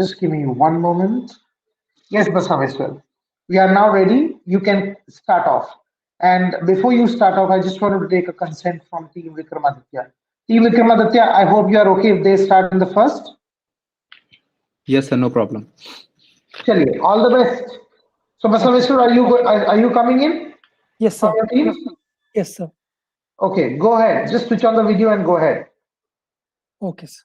Just give me one moment. Yes, Basaveswar. We are now ready. You can start off. And before you start off, I just wanted to take a consent from Team Vikramaditya. Team Vikramaditya, I hope you are okay if they start in the first. Yes, sir, no problem. Chaliye, all the best. So, Okay. Basaveswar, are you coming in Yes, from sir. your team? Yes, sir. Okay, go ahead. Just switch on the video and go ahead. Okay, sir.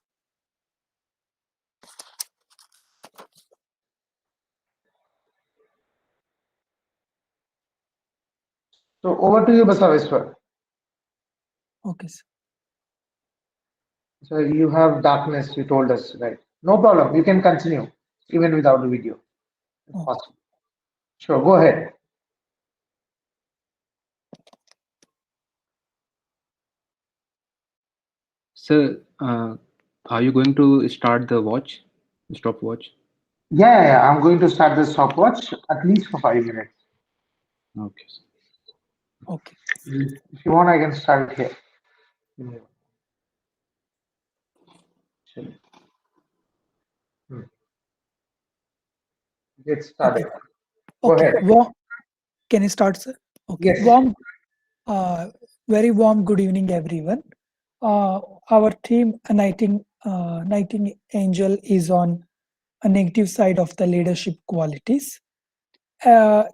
So, over to you, Basaveswar. Okay, sir. So, you have darkness, you told us, right? No problem. You can continue even without the video. If Oh, possible. Sure, go ahead. Sir, are you going to start the stopwatch? Yeah, I'm going to start the stopwatch at least for 5 minutes. Okay, sir. okay. If you want, I can start it here. Hmm, sure. Hmm, Get Okay. started. Go Okay. ahead. Can you start, sir? Okay. Yes. Uh, Very warm good evening, everyone. Our team, Nightingale, is on a negative side of the leadership qualities. My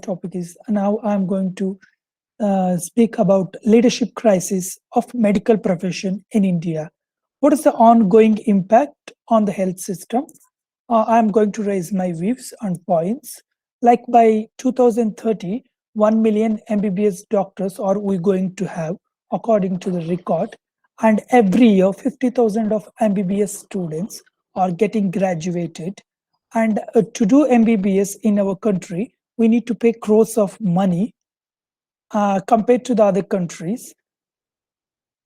topic is now I'm going to speak about leadership crisis of medical profession in India. What is the ongoing impact on the health system? I'm going to raise my views and points. Like by 2030, 1 million MBBS doctors are we going to have, according to the record. And every year, 50,000 of MBBS students are getting graduated. And to do MBBS in our country, we need to pay crores of money compared to the other countries.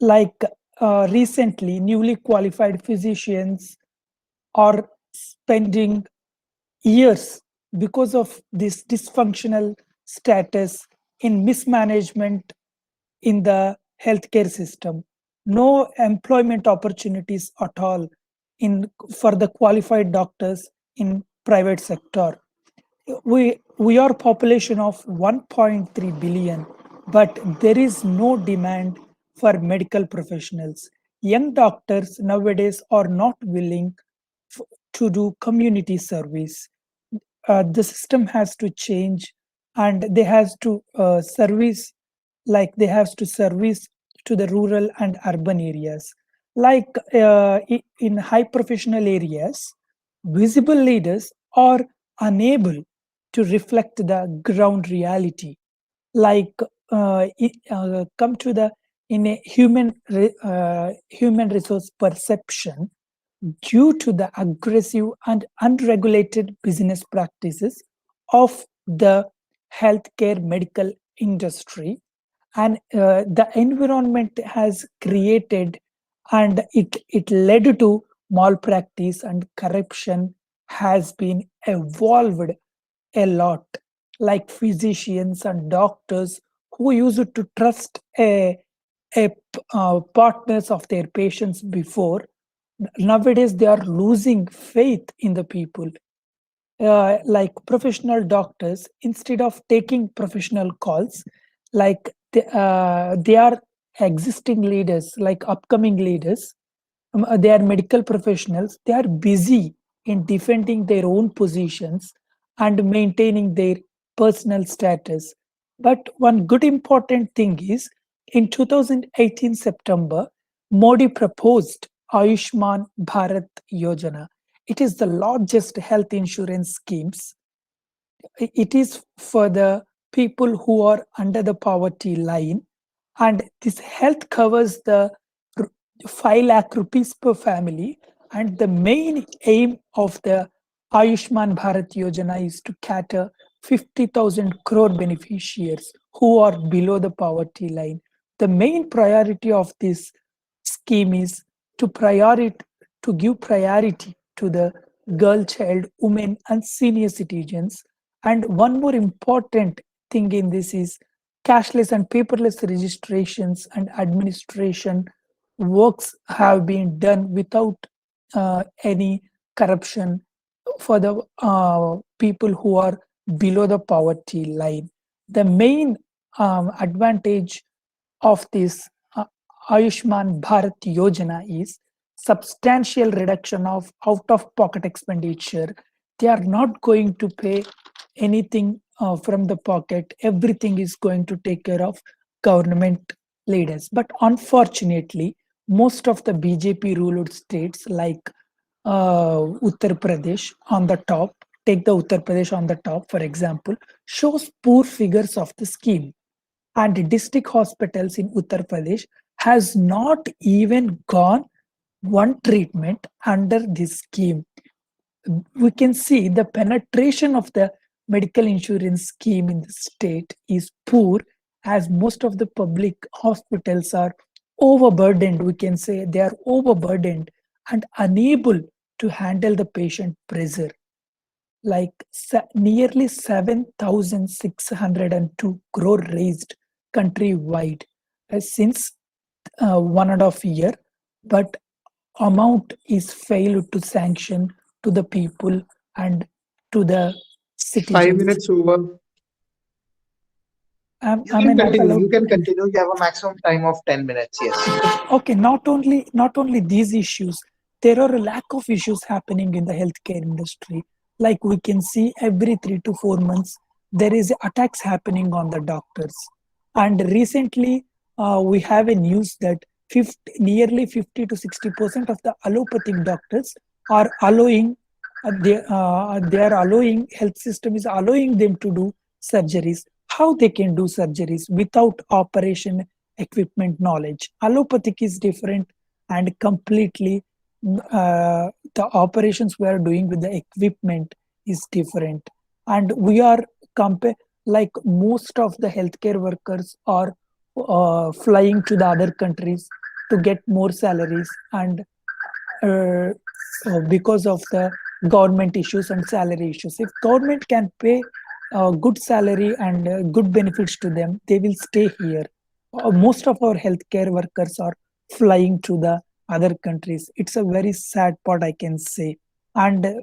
Like recently, newly qualified physicians are spending years because of this dysfunctional status in mismanagement in the healthcare system. No employment opportunities at all for the qualified doctors in private sector. We are population of 1.3 billion, but there is no demand for medical professionals. Young doctors nowadays are not willing to do community service. The system has to change, and they has to service to the rural and urban areas. Like in high professional areas, visible leaders are unable to reflect the ground reality. Like come to the in a human resource perception, due to the aggressive and unregulated business practices of the healthcare medical industry, and the environment has created, and it led to malpractice and corruption has been evolved a lot. Like physicians and doctors who used to trust partners of their patients before, nowadays they are losing faith in the people. Like professional doctors, instead of taking professional calls, like they are existing leaders, like upcoming leaders. They are medical professionals. They are busy in defending their own positions and maintaining their personal status. But one good important thing is, in 2018 September, Modi proposed Ayushman Bharat Yojana. It is the largest health insurance schemes. It is for the people who are under the poverty line, and this health covers the 5 lakh rupees per family. And the main aim of the Ayushman Bharat Yojana is to cater 50,000 crore beneficiaries who are below the poverty line. The main priority of this scheme is to give priority to the girl child, women, and senior citizens. And one more important thing in this is cashless and paperless registrations and administration works have been done without any corruption for the people who are below the poverty line. The main advantage of this Ayushman Bharat Yojana is substantial reduction of out-of-pocket expenditure. They are not going to pay anything from the pocket. Everything is going to take care of government leaders. But unfortunately, most of the BJP ruled states like Uttar Pradesh on the top, take the Uttar Pradesh on the top, for example, shows poor figures of the scheme. And district hospitals in Uttar Pradesh has not even gone one treatment under this scheme. We can see the penetration of the medical insurance scheme in the state is poor, as most of the public hospitals are overburdened. We can say they are overburdened and unable to handle the patient pressure. Like nearly 7,602 crore raised countrywide since 1.5 year, but amount is failed to sanction to the people and to the 5 citizens. minutes over. Am You I can not continue. allowed You can to? continue. You have a maximum time of 10 minutes. Yes. Okay, not only these issues, there are a lack of issues happening in the healthcare industry. Like we can see every 3 to 4 months, there is attacks happening on the doctors. And recently, we have a news that nearly 50 to 60% of the allopathic doctors are allowing, they are allowing, health system is allowing them to do surgeries. How they can do surgeries without operation equipment knowledge? Allopathic is different and completely the operations we are doing with the equipment is different. And we are like most of the healthcare workers are flying to the other countries to get more salaries, and uh, because of the government issues and salary issues. If government can pay good salary and good benefits to them, they will stay here. Most of our healthcare workers are flying to the other countries. It's a very sad part, I can say. And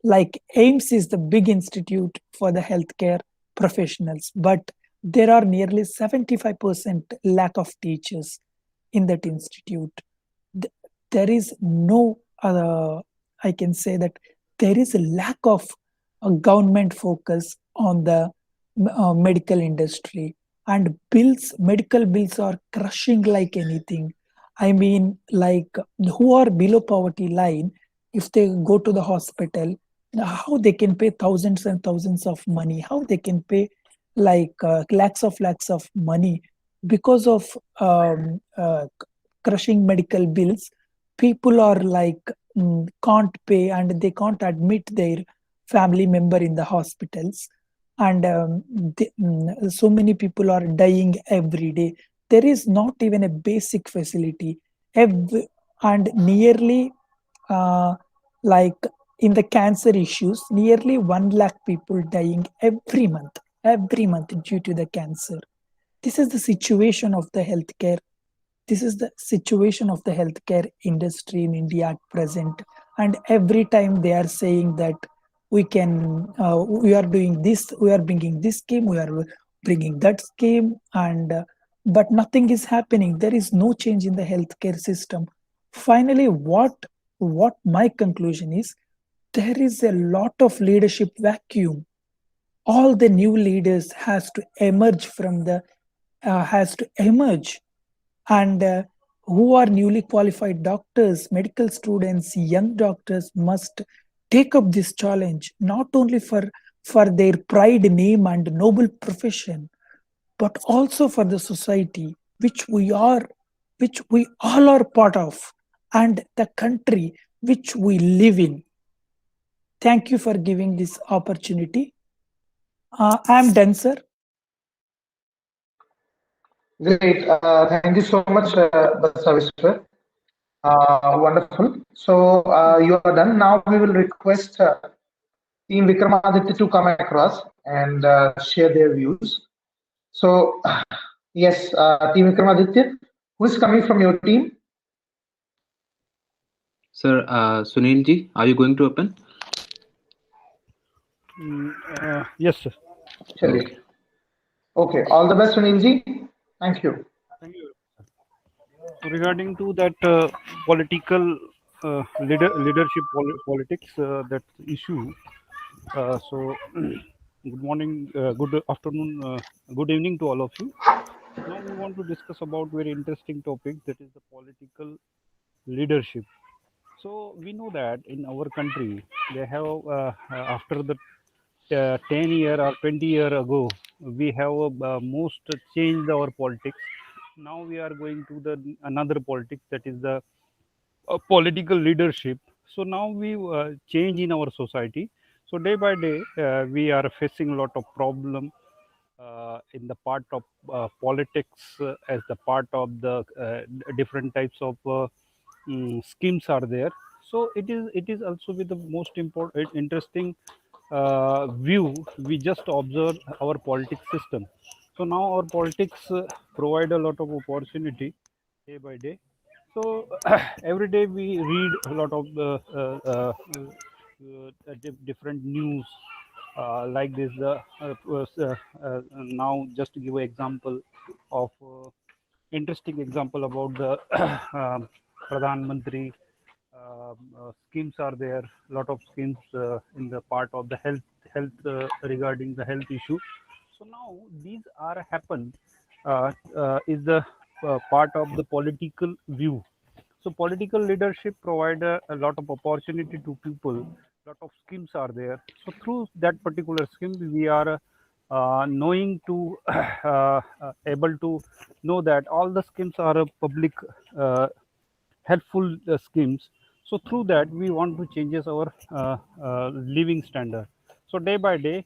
like AIMS is the big institute for the healthcare professionals, but there are nearly 75% lack of teachers in that institute. There is no I can say that there is a lack of government focus on the medical industry, and medical bills are crushing like anything. I mean, like who are below poverty line, if they go to the hospital, how they can pay thousands and thousands of money, how they can pay like lakhs of money because of crushing medical bills. People are like can't pay and they can't admit their family member in the hospitals, and so many people are dying every day. There is not even a basic facility. And nearly like in the cancer issues, nearly 1 lakh people dying every month due to the cancer. This is the situation of the healthcare. This is the situation of the healthcare industry in India at present. And every time they are saying that we are doing this, we are bringing this scheme, we are bringing that scheme, and but nothing is happening. There is no change in the healthcare system. Finally, what my conclusion is, there is a lot of leadership vacuum. All the new leaders has to emerge and who are newly qualified doctors, medical students, young doctors must take up this challenge, not only for their pride, name, and noble profession, but also for the society which we all are part of, and the country which we live in. Thank you for giving this opportunity. I am done, sir. Great. Thank you so much, Basaviswar. Wonderful. So you are done. Now we will request Team Vikramaditya to come across and share their views. So, yes, Team Vikramaditya, who is coming from your team? Sir, Sunilji, are you going to open? Yes, sir. Chaliye. Okay, all the best, Sunilji. Thank you. Thank you. So regarding to that political politics, that issue. So good morning, good afternoon, good evening to all of you. Now we want to discuss about very interesting topic, that is the political leadership. So we know that in our country they have after the 10 year or 20 year ago we have most changed our politics. Now we are going to the another politics, that is the political leadership. So now we change in our society. So day by day we are facing a lot of problem in the part of politics, as the part of the different types of schemes are there. So it is also with the most important interesting view. We just observe our politics system. So now our politics provide a lot of opportunity day by day. So every day we read a lot of different news like this. Now, just to give an example of interesting example about the Pradhan Mantri schemes are there. Lot of schemes in the part of the health regarding the health issue. So now these are happen is the part of the political view. So political leadership provide a lot of opportunity to people. Lot of schemes are there. So through that particular scheme, we are knowing to able to know that all the schemes are public helpful schemes. So through that we want to changes our living standard. So day by day,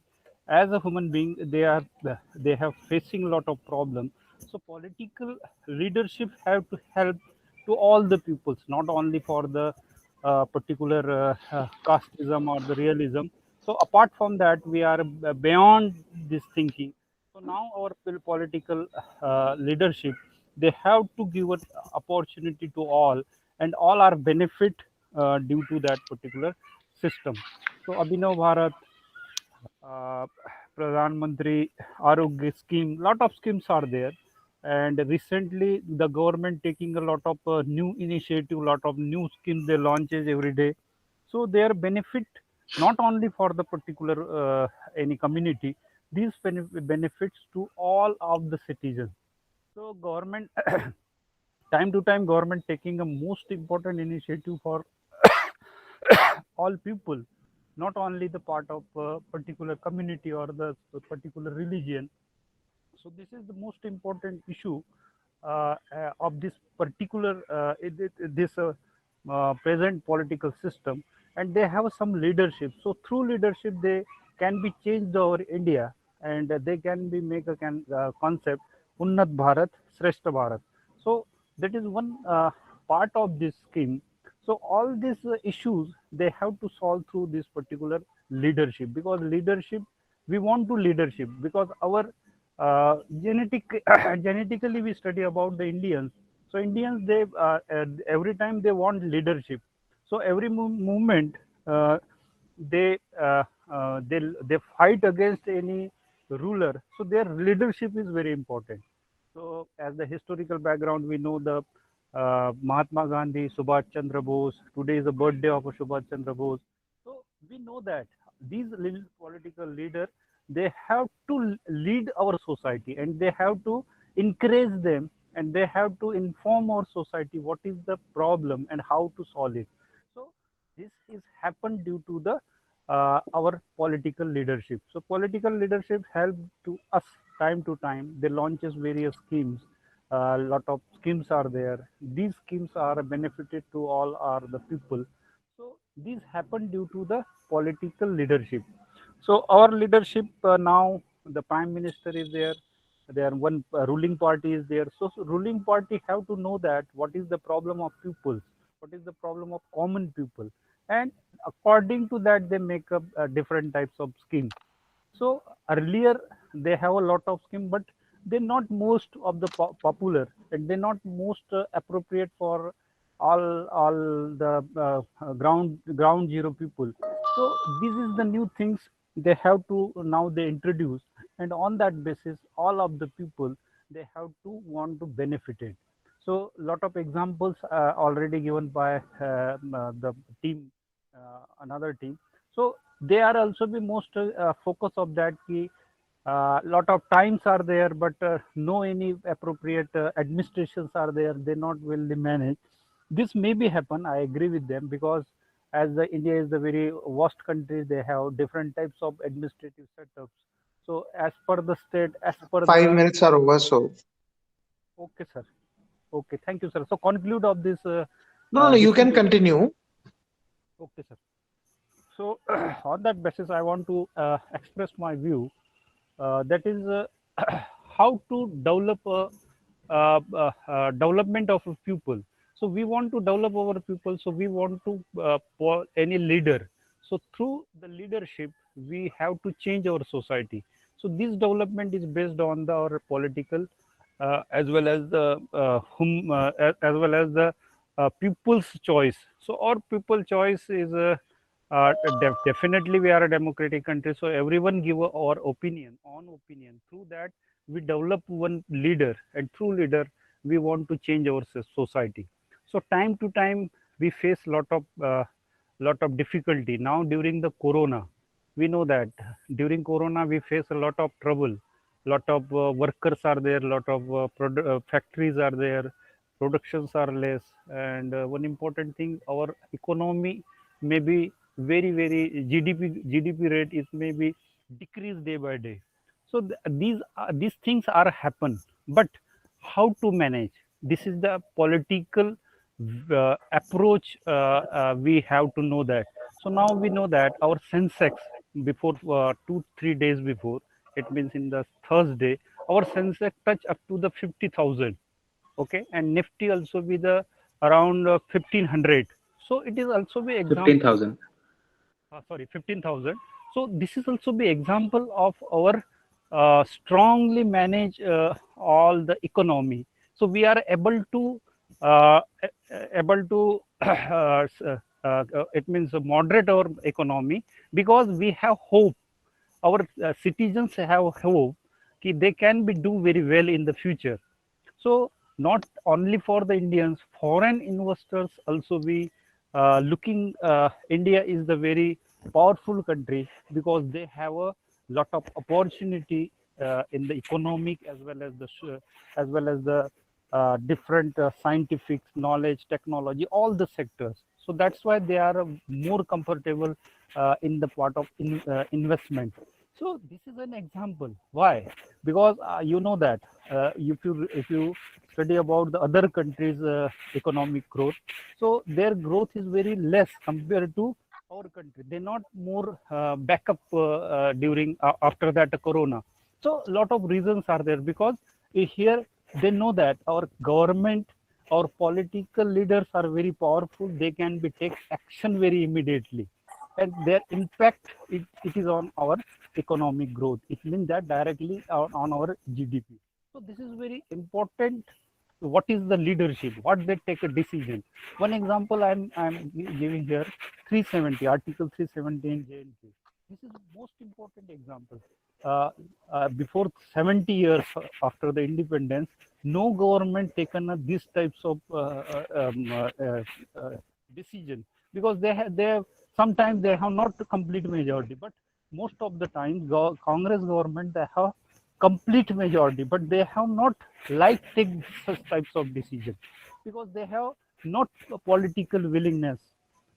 as a human being, they have facing a lot of problem. So political leadership have to help to all the peoples, not only for the particular casteism or the realism. So apart from that, we are beyond this thinking. So now our political leadership, they have to give an opportunity to all, and all are benefit due to that particular system. So Abhinav Bharat, uh, Pradhan Mantri Arogya scheme, lot of schemes are there. And recently, the government taking a lot of new initiative, lot of new schemes they launches every day. So their benefit not only for the particular any community, these benefits to all of the citizens. So government time to time government taking a most important initiative for all people, not only the part of particular community or the particular religion. So this is the most important issue of this particular this present political system. And they have some leadership. So through leadership they can be changed over India, and they can be make a concept Unnat Bharat, Shrestha Bharat. So that is one part of this scheme. So all these issues they have to solve through this particular leadership, because leadership, we want to leadership because our genetic genetically we study about the Indians. So Indians, they every time they want leadership. So every movement uh, they they fight against any ruler. So their leadership is very important. So as the historical background, we know the Mahatma Gandhi, Subhash Chandra Bose. Today is the birthday of Subhash Chandra Bose. So we know that these little political leaders, they have to lead our society, and they have to encourage them, and they have to inform our society what is the problem and how to solve it. So this is happened due to the our political leadership. So political leadership help to us time to time. They launches various schemes. A lot of schemes are there. These schemes are benefited to all are the people. So these happen due to the political leadership. So our leadership now, the prime minister is there. There one ruling party is there. So ruling party have to know that what is the problem of people, what is the problem of common people, and according to that they make up different types of schemes. So earlier they have a lot of scheme, but they're not most of the popular, and they're not most appropriate for all the ground zero people. So this is the new things they have to now they introduce, and on that basis, all of the people they have to want to benefit it. So lot of examples already given by the team, another team. So they are also be most focus of that key. Lot of times are there, but no any appropriate administrations are there. They not will manage. This may be happen. I agree with them, because as the India is the very vast country, they have different types of administrative setups. So as per the state, as per 5 minutes are over, so okay, sir. Okay, thank you, sir. So conclude of this. no, you can discussion. continue. Okay, sir. So on that basis, I want to express my view. That is how to develop development of a pupil. So we want to develop our pupil. So we want to for any leader. So through the leadership, we have to change our society. So this development is based on our political as well as the as well as the people's choice. So our people choice is definitely we are a democratic country, so everyone give our opinion on opinion. Through that we develop one leader, and through leader we want to change our society. So time to time we face lot of difficulty. Now during the corona, we know that during corona we face a lot of trouble. Lot of workers are there, lot of factories are there, productions are less, and one important thing, our economy may be very GDP rate is maybe decreased day by day. So these things are happen, but how to manage? This is the political approach we have to know that. So now we know that our Sensex before 2 3 days before, it means in the Thursday, our Sensex touch up to the 50,000. Okay, and Nifty also be the around 1500. So it is also be example. 15,000. Sorry, 15,000. So this is also be example of our strongly manage all the economy. So we are able to able to it means moderate our economy, because we have hope. Our citizens have hope that they can be do very well in the future. So not only for the Indians, foreign investors also be looking. India is the very powerful country, because they have a lot of opportunity in the economic as well as the as well as the different scientific knowledge, technology, all the sectors. So that's why they are more comfortable in the part of investment. So this is an example. Why? Because you know that if you study about the other countries' economic growth, so their growth is very less compared to our country. They're not more backup during after that corona. So a lot of reasons are there, because here they know that our government, our political leaders are very powerful. They can be take action very immediately, and their impact it is on our economic growth. It means that directly on our GDP. So this is very important. What is the leadership? What they take a decision? One example I'm giving here: 370 Article 370 in JNK. This is most important example. Before 70 years after the independence, no government taken these types of decision, because they have sometimes they have not complete majority, but most of the time Congress government they have complete majority, but they have not like take such types of decision, because they have not a political willingness.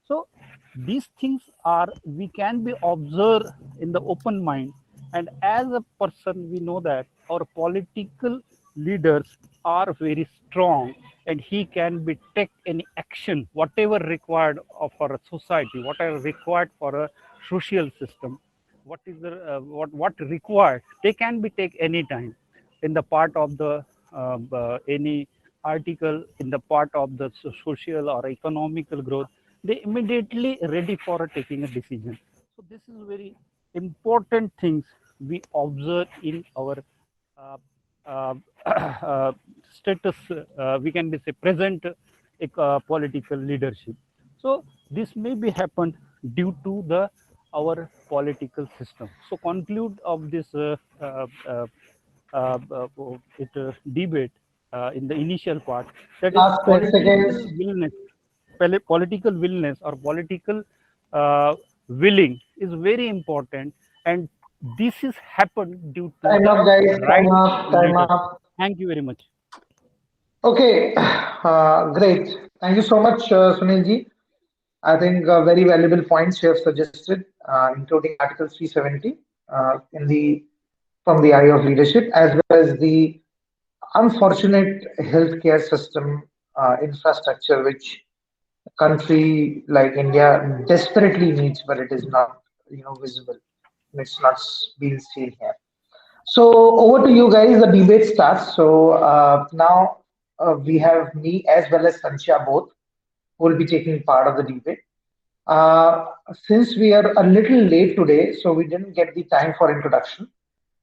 So these things are we can be observed in the open mind, and as a person we know that our political leaders are very strong, and he can be take any action whatever required for a society, whatever required for a social system, what is the what required, they can be take any time in the part of the any article, in the part of the social or economical growth. They immediately ready for taking a decision. So this is very important things we observe in our uh, uh, status, we can be say present political leadership. So this may be happened due to the our political system. So conclude of this debate in the initial part, that is Last 10 seconds. political willness or political uh, willing is very important, and this is happened due to Time the up, guys. right Time up. Time leader. up. Thank you very much. Okay, great. Thank you so much, Sunil ji. I think very valuable points you have suggested, including Article 370 in the from the eye of leadership, as well as the unfortunate healthcare system infrastructure, which a country like India desperately needs, but it is not, visible. It's not being seen here. So over to you guys. The debate starts. So now we have me as well as Sanchya both who will be taking part of the debate. Uh, since we are a little late today, so we didn't get the time for introduction.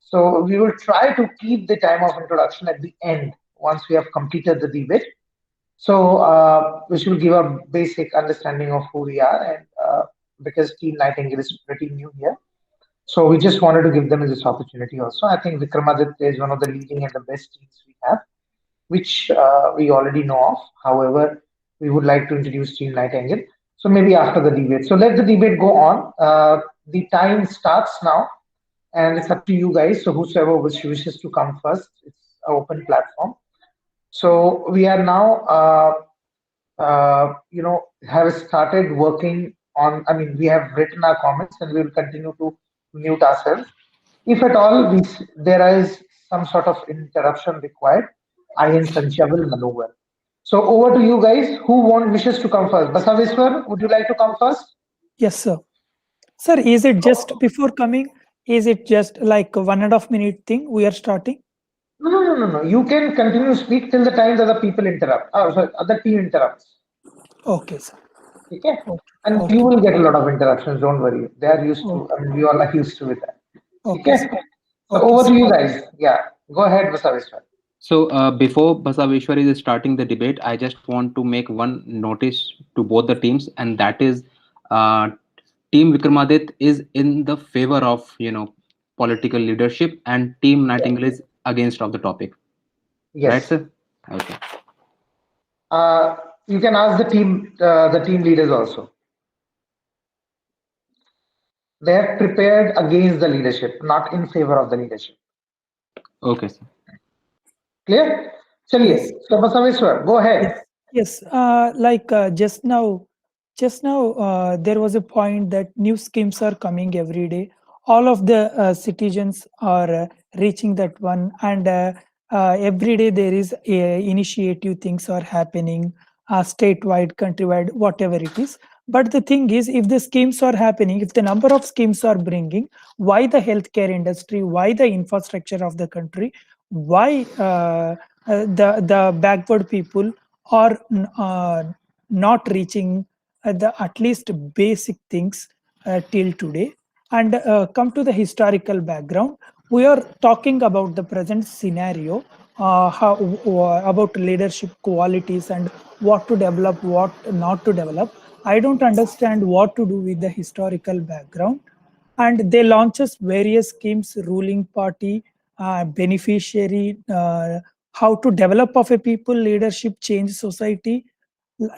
So we will try to keep the time of introduction at the end once we have completed the debate. So which will give a basic understanding of who we are, and because Team Nightingale is pretty new here. So we just wanted to give them this opportunity also. I think Vikramaditya is one of the leading and the best teams we have, which we already know of. However, we would like to introduce Team Nightingale. So maybe after the debate. So let the debate go on. The time starts now, and it's up to you guys. So whosoever wishes to come first, it's an open platform. So we are now, have started working on. I mean, we have written our comments, and we will continue to mute ourselves. If at all there is some sort of interruption required, I and Sanchya will maneuver. So over to you guys. Who wishes to come first? Basaveswar, would you like to come first? Yes, sir. Sir, is it just before coming? Is it just like a 1.5 minute thing we are starting? No. You can continue to speak till the time that the people interrupt. Oh, sorry, other team interrupts. Okay, sir. Okay? Okay. And Okay. you will get a lot of interruptions. Don't worry. They are used to. Okay. I mean, we all are used to with that. Okay, Okay? sir. So Okay, over to sir. you guys. Yeah. Go ahead, Basaveswar. So before Basaveshwar is starting the debate, I just want to make one notice to both the teams, and that is, uh, Team Vikramadit is in the favor of political leadership, and Team Nightingale is against of the topic. Right, Yes. sir? Okay. You can ask the team leaders also. They have prepared against the leadership, not in favor of the leadership. Okay, sir. Clear? Yes. Chaliye. So Basaveswar, go Yes. ahead. Yes. Just now, there was a point that new schemes are coming every day. All of the citizens are reaching that one, and every day there is initiative things are happening, statewide, countrywide, whatever it is. But the thing is, if the schemes are happening, if the number of schemes are bringing, why the healthcare industry, why the infrastructure of the country, why the backward people are not reaching the at least basic things till today. And come to the historical background, we are talking about the present scenario, how about leadership qualities and what to develop, what not to develop. I don't understand what to do with the historical background. And they launches various schemes, ruling party, beneficiary, how to develop of a people, leadership, change society.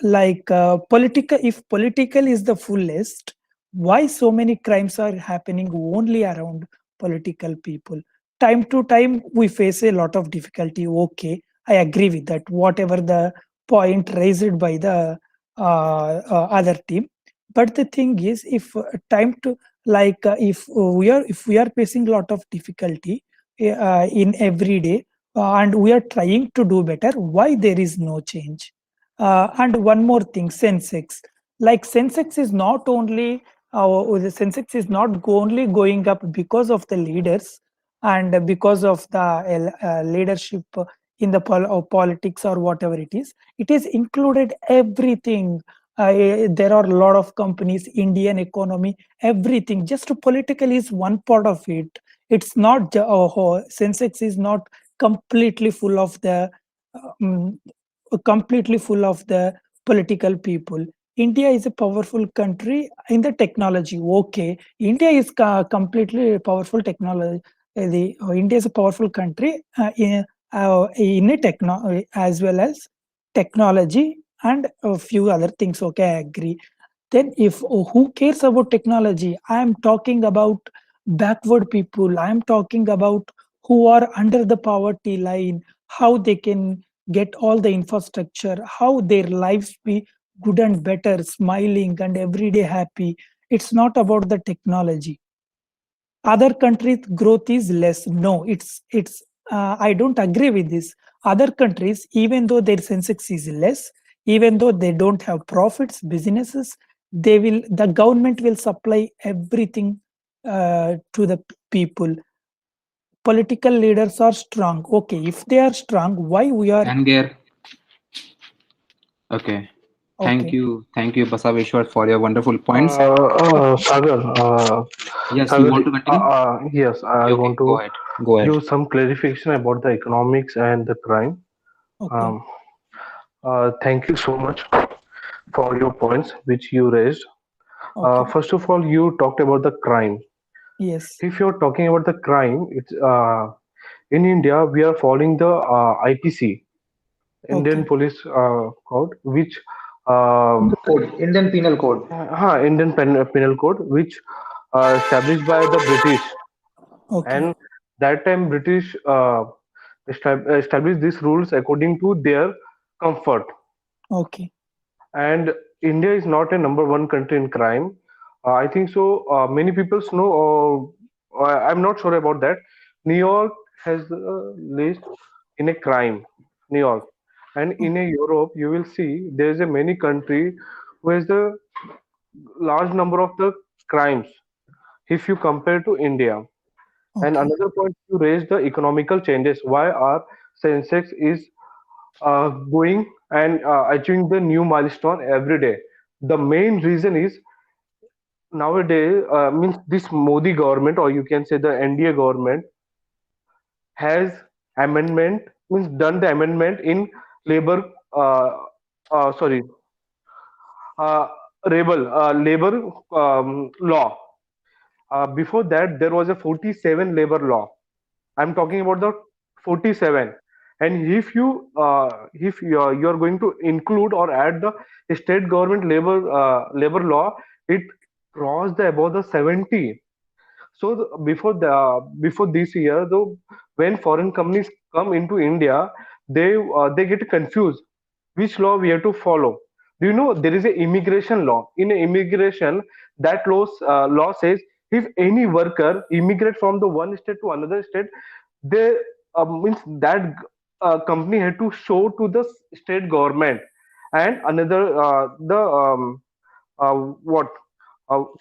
Like political, if political is the fullest, why so many crimes are happening only around political people? Time to time we face a lot of difficulty. Okay, I agree with that, whatever the point raised by the other team. But the thing is, if time to like if we are facing a lot of difficulty in every day, and we are trying to do better, why there is no change? And one more thing, Sensex. Like Sensex is not only the Sensex is not only going up because of the leaders and because of the leadership in the politics or whatever it is. It is included everything. There are a lot of companies, Indian economy, everything. Just political is one part of it. It's not Sensex is not completely full of the completely full of the political people. India is a powerful country in the technology. Okay, India is completely powerful technology. India is a powerful country in a techno as well as technology and a few other things. Okay, I agree. Then if who cares about technology? I am talking about backward people. I am talking about who are under the poverty line, how they can get all the infrastructure, how their lives be good and better, smiling and everyday happy. It's not about the technology. Other countries growth is less. No, it's I don't agree with this. Other countries, even though their sensex is less, even though they don't have profits, businesses, the government will supply everything to the people. Political leaders are strong. Okay, if they are strong, why we are Anger. Okay. okay? Thank you, Basaveshwar, for your wonderful points. Sagar, Yes, you Sagar, want to continue? yes, I Okay, want to go ahead. Go ahead. give some clarification about the economics and the crime. Okay, Um, Thank you so much for your points which you raised. okay, First of all, you talked about the crime. yes, If you're talking about the crime, it's in India we are following the IPC, Indian okay, Police Code, which um, Indian Penal Code. Indian Penal Code, which established by the British, okay, and that time British established these rules according to their comfort. okay, And India is not a number one country in crime. I think so. Many people know. I'm not sure about that. New York has the least in a crime. New York, and in a Europe, you will see there is a many country who has the large number of the crimes if you compare to India. And okay, another point you raised the economical changes. Why our Sensex is going and achieving the new milestone every day. The main reason is nowadays means this Modi government, or you can say the NDA government, has amendment means done the amendment in labor sorry uh, labor law. Before that, there was a 47 labor law. I'm talking about the 47. And if you're going to include or add the state government labor law, it crossed the above the 70. So before this year, though, when foreign companies come into India, they get confused which law we have to follow. Do you know there is a immigration law? In immigration, that law says if any worker immigrate from the one state to another state, they means that company had to show to the state government and another the what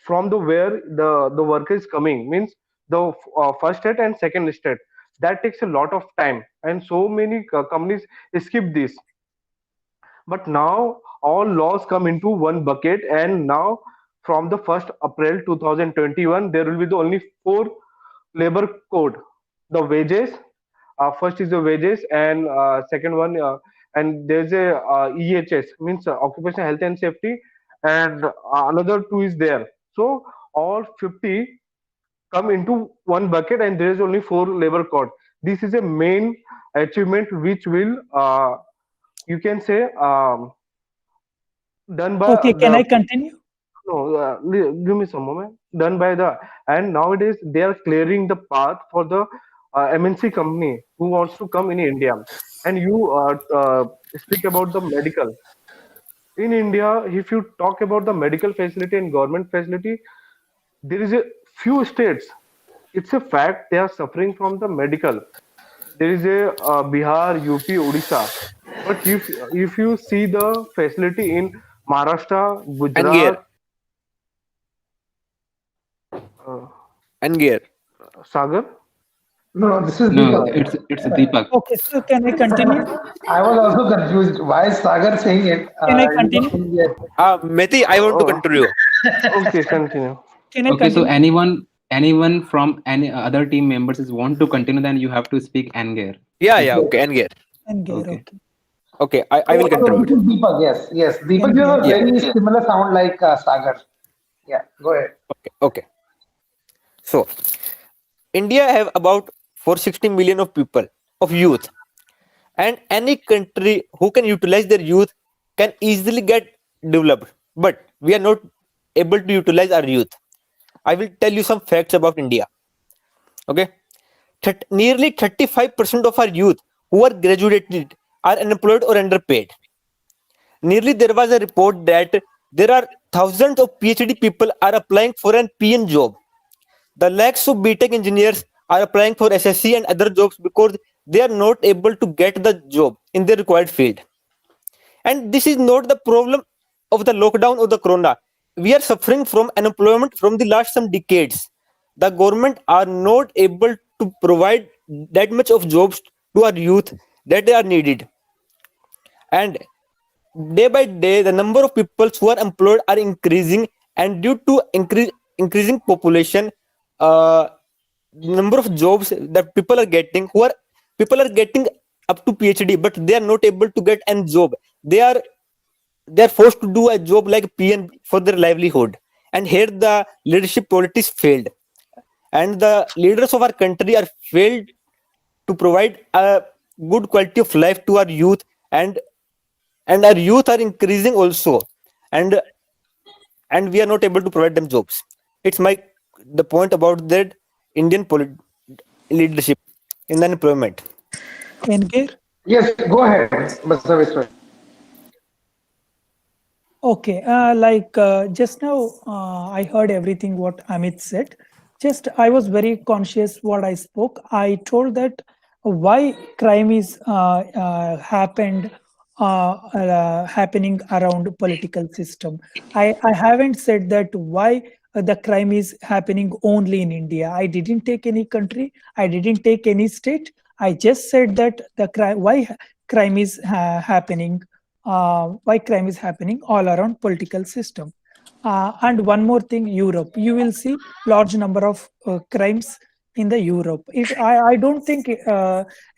from the where the worker is coming means the first state and second state. That takes a lot of time, and so many companies skip this. But now all laws come into one bucket, and now from the 1st April 2021 there will be the only four labor code. The wages, first is the wages, and second one and there's a EHS means occupational health and safety, and another two is there. So all 50 come into one bucket, and there is only four labor code. This is a main achievement which will you can say done by okay. Can the I continue? no give me some moment, done by the, and nowadays they are clearing the path for the MNC company who wants to come in India. And you speak about the medical in India. If you talk about the medical facility and government facility, there is a few states, it's a fact, they are suffering from the medical. There is a Bihar, UP, Odisha. But if you see the facility in Maharashtra, Angier, Gujarat, uh, Angier. Sagar, No, this is No, Deepak. it's Deepak. Okay, so can I continue? I was also confused. Why is Sagar saying it? Can I You know, continue? India. Meti, I want to oh, continue. okay, continue. Can I Okay, so continue? anyone from any other team members is want to continue, then you have to speak anger. Yeah, Okay. okay, Angier. And Gair, Okay. okay. Okay, I will So this contribute. is Deepak. Yes, yes. Deepak, you Can have a Yeah. very similar sound like Sagar. Yeah, go ahead. Okay. Okay. So India have about 460 million of people of youth, and any country who can utilize their youth can easily get developed. But we are not able to utilize our youth. I will tell you some facts about India. Okay, nearly 35% of our youth who are graduated are unemployed or underpaid. Nearly there was a report that there are thousands of PhD people are applying for an PN job. The lakhs of BTech engineers are applying for SSC and other jobs because they are not able to get the job in the required field. And this is not the problem of the lockdown or the corona. We are suffering from unemployment from the last some decades. The government are not able to provide that much of jobs to our youth that they are needed. And day by day, the number of people who are employed are increasing, and due to increasing population, number of jobs that people are getting up to PhD, but they are not able to get any job. They are forced to do a job like PN for their livelihood, and here the leadership politics failed, and the leaders of our country are failed to provide a good quality of life to our youth, and our youth are increasing also, and we are not able to provide them jobs. It's my the point about that Indian leadership in unemployment. Engage? Yes, go ahead, Basaveshwar. Okay, just now, I heard everything what Amit said. Just I was very conscious what I spoke. I told that why crime is happening around political system. I haven't said that why the crime is happening only in India. I didn't take any country. I didn't take any state. I just said that the crime why crime is happening why crime is happening all around political system. And one more thing, Europe. You will see large number of crimes in the Europe. I don't think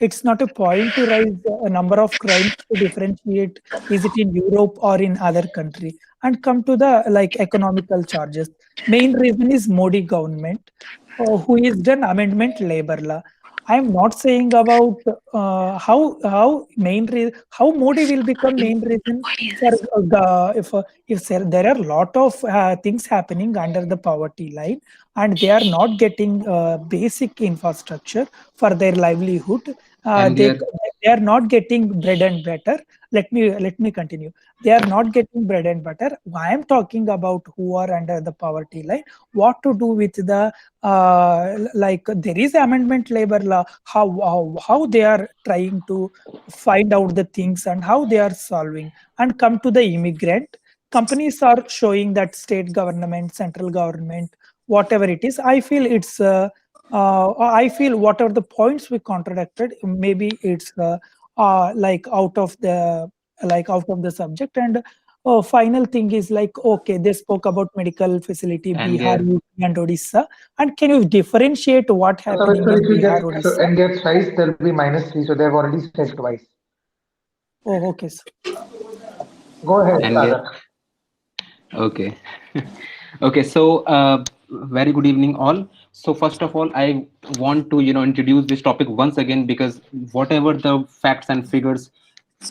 it's not a point to raise a number of crimes to differentiate is it in Europe or in other country. And come to the like economical charges. Main reason is Modi government, who is done amendment labor law. I am not saying about how Modi will become main reason for there are lot of things happening under the poverty line, and they are not getting basic infrastructure for their livelihood. Uh, And they there, they are not getting bread and butter. Let me continue. They are not getting bread and butter. I am talking about who are under the poverty line. What to do with the like there is amendment labor law, how they are trying to find out the things and how they are solving. And come to the immigrant, companies are showing that state government, central government, whatever it is, I feel it's I feel whatever the points we contradicted, maybe it's like out of the subject. And final thing is like, okay, they spoke about medical facility, and Bihar, there, UP, and Odisha. And can you differentiate what happening Basaveshwar, in if you Bihar, get Odisha? and get twice, there'll be -3. So they've already said twice. Oh, okay, sir. Go ahead, and there. Sagar. Okay. Okay, so very good evening all. So first of all, I want to introduce this topic once again, because whatever the facts and figures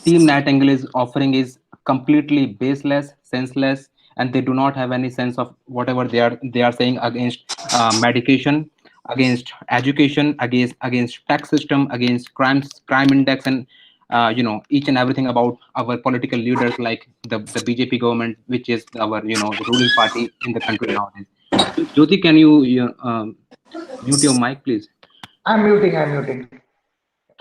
Team Nightangle is offering is completely baseless, senseless, and they do not have any sense of whatever they are saying against medication, against education, against tax system, against crime index, and each and everything about our political leaders, like the BJP government, which is our the ruling party in the country nowadays. So, Jyoti, can you mute your mic, please? I'm muting. I'm muting.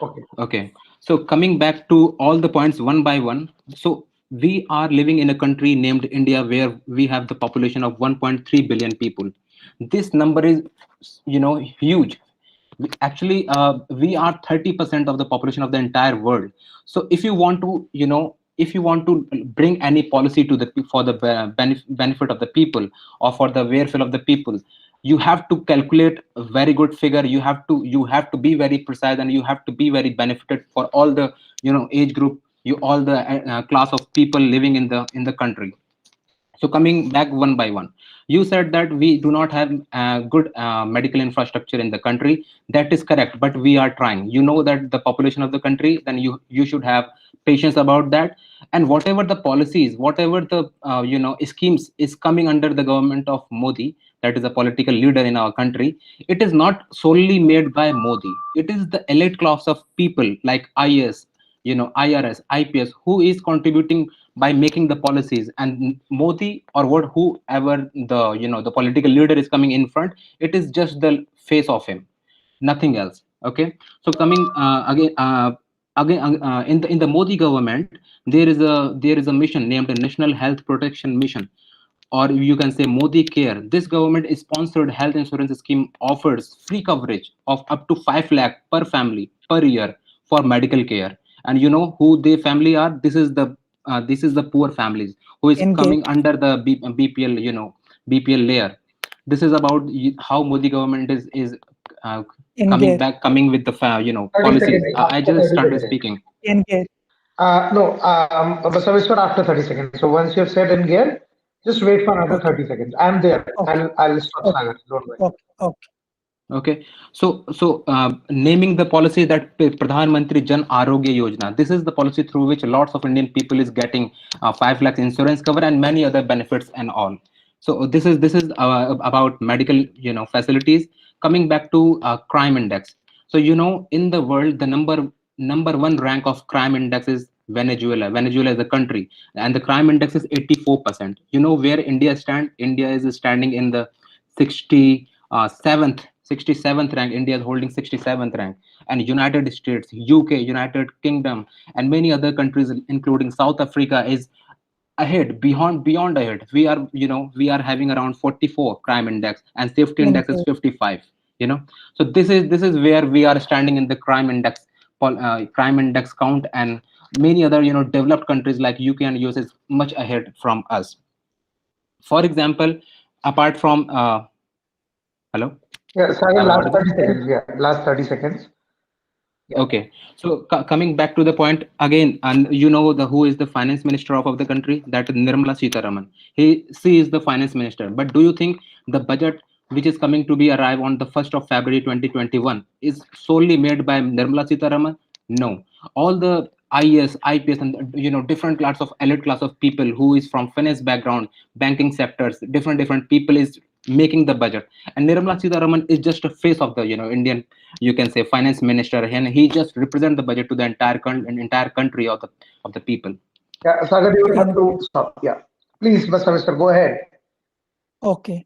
Okay. Okay. So coming back to all the points one by one. So we are living in a country named India, where we have the population of 1.3 billion people. This number is, huge. Actually, we are 30% of the population of the entire world. So if you want to, if you want to bring any policy to the for the benefit of the people, or for the welfare of the people, you have to calculate a very good figure. You have to be very precise, and you have to be very benefited for all the age group, you all the class of people living in the country. So coming back one by one, you said that we do not have good medical infrastructure in the country. That is correct, but we are trying. You know that the population of the country, then you should have patience about that. And whatever the policies, whatever the schemes is coming under the government of Modi, that is a political leader in our country, it is not solely made by Modi. It is the elite class of people like IS, IRS, IPS, who is contributing by making the policies. And Modi or whoever the political leader is coming in front, it is just the face of him, nothing else. Okay. So coming again in the Modi government, there is a mission named the National Health Protection Mission, or you can say Modi Care. This government sponsored health insurance scheme offers free coverage of up to 5 lakh per family per year for medical care. And you know who they family are? This is the poor families who is Engage. coming under the BPL, BPL layer. This is about how Modi government is Engage. coming with the 30 policies. seconds. I After just 30 started seconds. speaking. Engage. No, Basaveshwar, after 30 seconds. So once you have said in gear, just wait for another Okay. 30 seconds. I'm there. Okay. I'll stop Okay. Sagar. Don't worry. Okay. Okay. Okay, so naming the policy that Pradhan Mantri Jan Arogya Yojana. This is the policy through which lots of Indian people is getting 5 lakhs insurance cover and many other benefits and all. So this is about medical facilities. Coming back to crime index. So in the world, the number one rank of crime index is Venezuela. Venezuela is a country, and the crime index is 84%. You know where India stand? India is standing in the 67th rank. India is holding 67th rank. And United States, UK, United Kingdom, and many other countries including South Africa is ahead, beyond ahead. We are having around 44 crime index, and safety index is Engage. 55. So this is where we are standing in the crime index, crime index count. And many other developed countries like UK and US is much ahead from us. For example, apart from hello, Yeah, Sagar, am I last audible? 30 seconds. Yeah, last 30 seconds. Yeah. Okay, so coming back to the point again, and the who is the finance minister of the country? That is Nirmala Sitaraman. She is the finance minister. But do you think the budget which is coming to be arrive on the 1st of February 2021 is solely made by Nirmala Sitaraman? No, all the IES, IPS, and different class of elite class of people who is from finance background, banking sectors, different people is making the budget. And Nirmala Sitaraman is just a face of the Indian, you can say, finance minister, and he just represent the budget to the entire country of the people. Yeah, Sagar, you will have to Engage. stop. Yeah. Please, Basaveshwar, go ahead. Okay.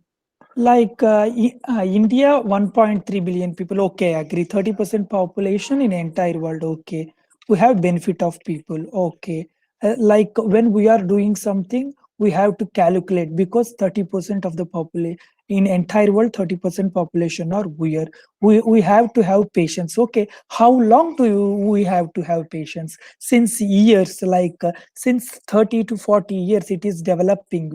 Like India, 1.3 billion people. Okay, agree. 30% population in entire world. Okay, we have benefit of people. Okay, like when we are doing something, we have to calculate because 30% of the population in entire world, 30% population are weird. We have to have patience. Okay, how long we have to have patience? Since years, like since 30 to 40 years, it is developing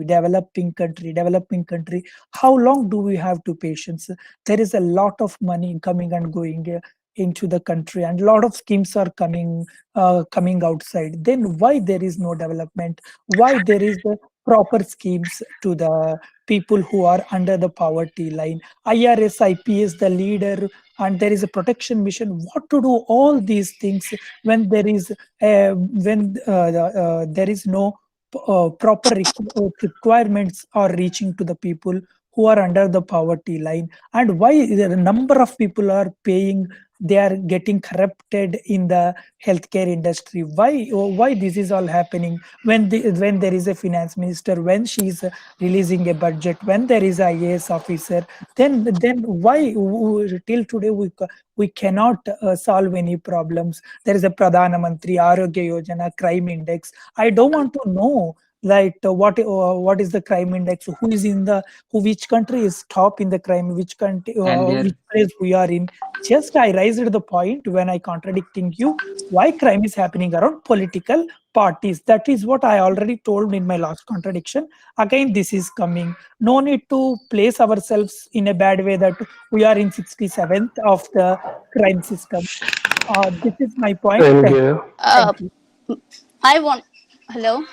country. How long do we have to patience? There is a lot of money coming and going into the country, and a lot of schemes are coming outside. Then why there is no development? Why there is proper schemes to the people who are under the poverty line? IRS, IPS, the leader, and there is a protection mission. What to do all these things when there is there is no proper requirements are reaching to the people who are under the poverty line? And why the number of people are paying, they are getting corrupted in the healthcare industry? Why this is all happening when there is a finance minister, when she is releasing a budget, when there is a IAS officer? Then why till today we cannot solve any problems? There is a Pradhana Mantri Arogya Yojana crime index. I don't want to know like what is the crime index, who is in the which country is top in the crime, which country And there, which place we are in. Just I raised the point when I contradicting you, why crime is happening around political parties. That is what I already told in my last contradiction. Again this is coming. No need to place ourselves in a bad way that we are in 67th of the crime system. This is my point. Same Thank here. you. Thank you. I want. Hello.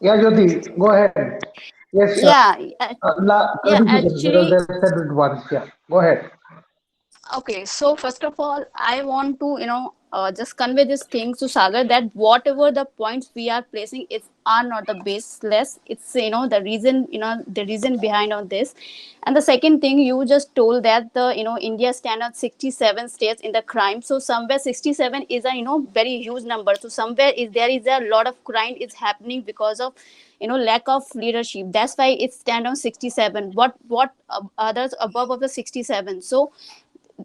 Yeah, Jyoti, go ahead. Yes, Yeah. 30 Yeah. seconds because Actually, they said it once. Yeah, go ahead. okay, so first of all, I want to, just convey this thing to Sagar that whatever the points we are placing is are not the baseless. It's the reason, the reason behind on this. And the second thing you just told that the India stand at 67 states in the crime. So somewhere 67 is a very huge number. So somewhere is there is a lot of crime is happening because of lack of leadership. That's why it stand on 67. What others above of the 67. So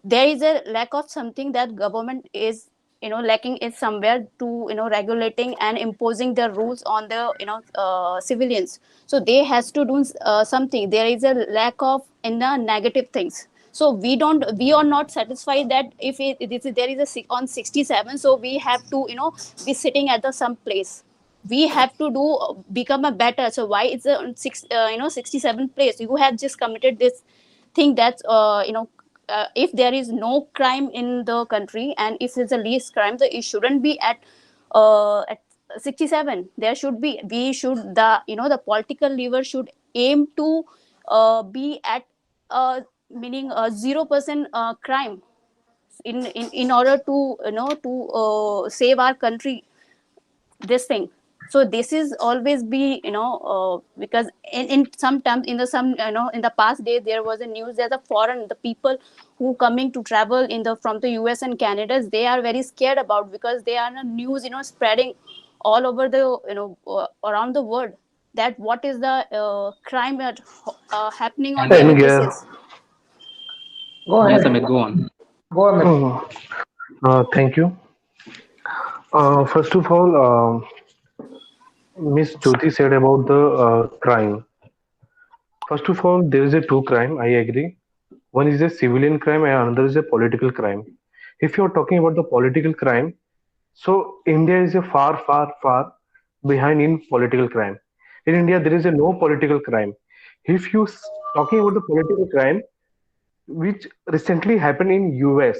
there is a lack of something that government is lacking is somewhere to regulating and imposing the rules on the civilians. So they has to do something. There is a lack of in the negative things. So we are not satisfied that if there is a on 67, so we have to be sitting at the some place. We have to do become a better. So why it's a 67 place you have just committed this thing that if there is no crime in the country and if it's the least crime, so it shouldn't be at 67. There should be we should the the political lever should aim to be at meaning 0% crime in order to save our country this thing. So this is always be because in sometimes in the some in the past days there was a news that the foreign the people who coming to travel in the from the US and Canada, they are very scared about because they are the news spreading all over the around the world that what is the crime happening on And daily And yeah, basis. Go yes, ahead. Amit, go on. Go, Amit. thank you. First of all, Miss Jyoti said about the crime. First of all, there is a two crime. I agree. One is a civilian crime and another is a political crime. If you're talking about the political crime, so India is a far, far, far behind in political crime. In India, there is a no political crime. If you talking about the political crime, which recently happened in US,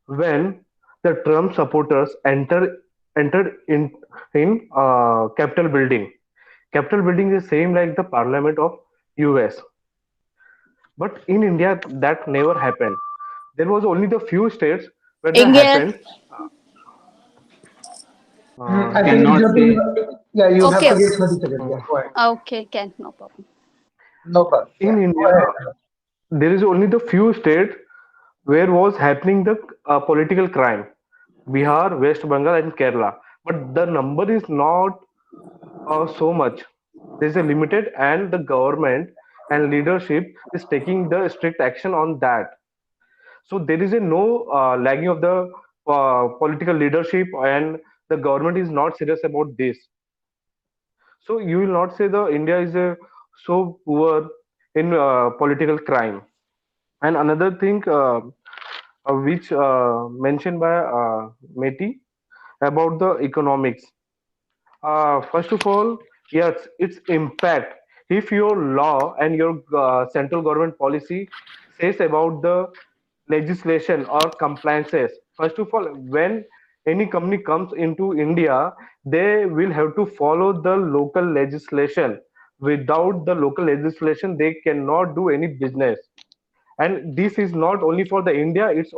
when the Trump supporters entered in Capitol building. Capitol building is same like the Parliament of US, but in India that never happened. There was only the few states where that India. happened. I We think Can cannot Jyoti, say. yeah, you have Okay. to give 30 seconds. Yeah, uh, go ahead. Okay, can no problem. No problem. Yeah, in go India ahead. there is only the few states where was happening the political crime: Bihar, West Bengal, and Kerala. But the number is not so much. There's a limited, and the government and leadership is taking the strict action on that. So there is a no lagging of the political leadership, and the government is not serious about this. So you will not say the India is so poor in political crime. And another thing which mentioned by Meti about the economics. First of all, yes, its impact. If your law and your central government policy says about the legislation or compliances, first of all, when any company comes into India, they will have to follow the local legislation. Without the local legislation, they cannot do any business. And this is not only for the India, it's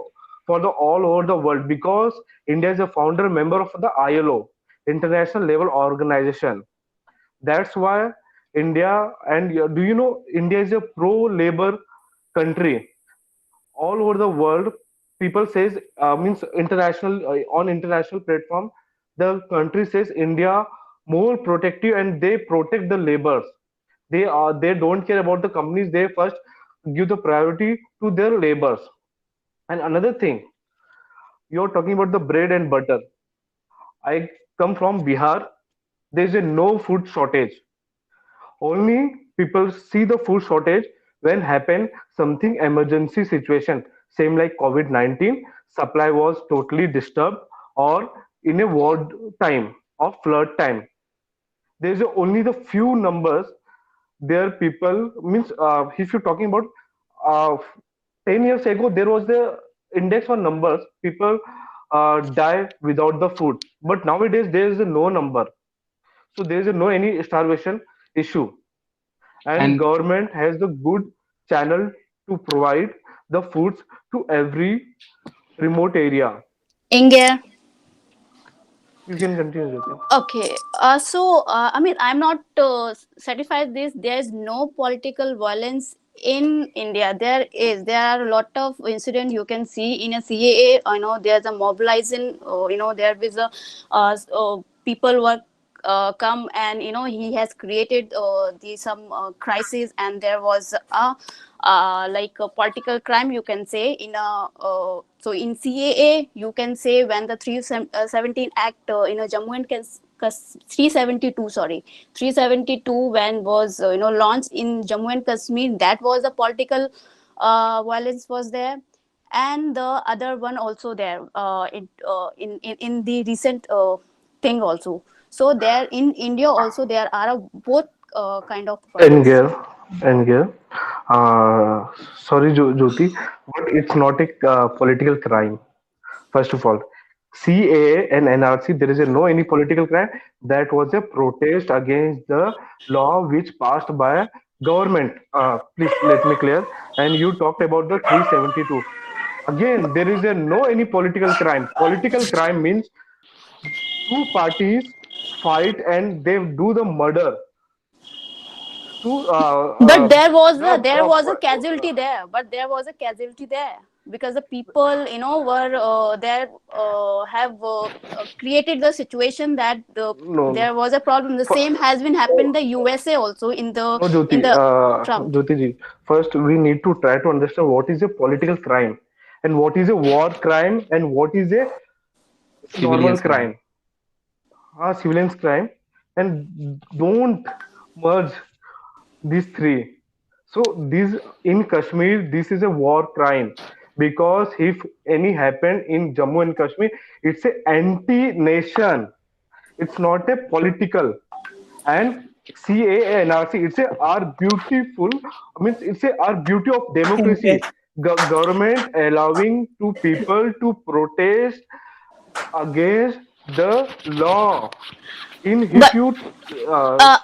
for the all over the world, because India is a founder member of the ILO, international level organization. That's why India, and do you know India is a pro labor country all over the world. People says means international on international platform, the country says India more protective and they protect the laborers. They don't care about the companies, they first give the priority to their laborers. And another thing, you're talking about the bread and butter. I come from Bihar. There's a no food shortage. Only people see the food shortage when happen something emergency situation, same like COVID-19, supply was totally disturbed, or in a war time or flood time. There's only the few numbers there people means if you're talking about uh, 10 years ago there was the index on numbers people die without the food. But nowadays there is no number, so there is no any starvation issue, and And government has the good channel to provide the foods to every remote area. Inge. You can continue, Jyoti. Okay, I mean, I'm not satisfied. This there is no political violence in India. There are a lot of incident you can see in a CAA. You know, there's a mobilizing. You know, there is a people were come, and you know he has created the some crisis, and there was a like a political crime, you can say, in a so in CAA you can say when the 317 Act in a Jammu and 372, sorry, 372 when was you know launched in Jammu and Kashmir, that was a political violence was there. And the other one also there in the recent thing also. So there in India also there are both kind of And violence. here, and here, sorry, Jyoti, but it's not a political crime. First of all, CAA and NRC, there is a no any political crime. That was a protest against the law which passed by government. Please let me clear. And you talked about the 372. Again, there is a no any political crime. Political crime means two parties fight and they do the murder to But there was a the casualty there. But there was a casualty there because the people, you know, were there have created the situation that no. there was a problem. The same has been happened in the USA also No, Jyoti, in the Trump. Jyoti ji. First, we need to try to understand what is a political crime, and what is a war crime, and what is a normal civilians crime. crime, civilian crime, and don't merge these three. So, this in Kashmir, this is a war crime because if any happened in Jammu and Kashmir, it's a anti-nation. It's not a political. And CAA and RC, it's a our beautiful, means it's a our beauty of democracy. Yes. Government allowing to people to protest against the law. In if But you uh, uh,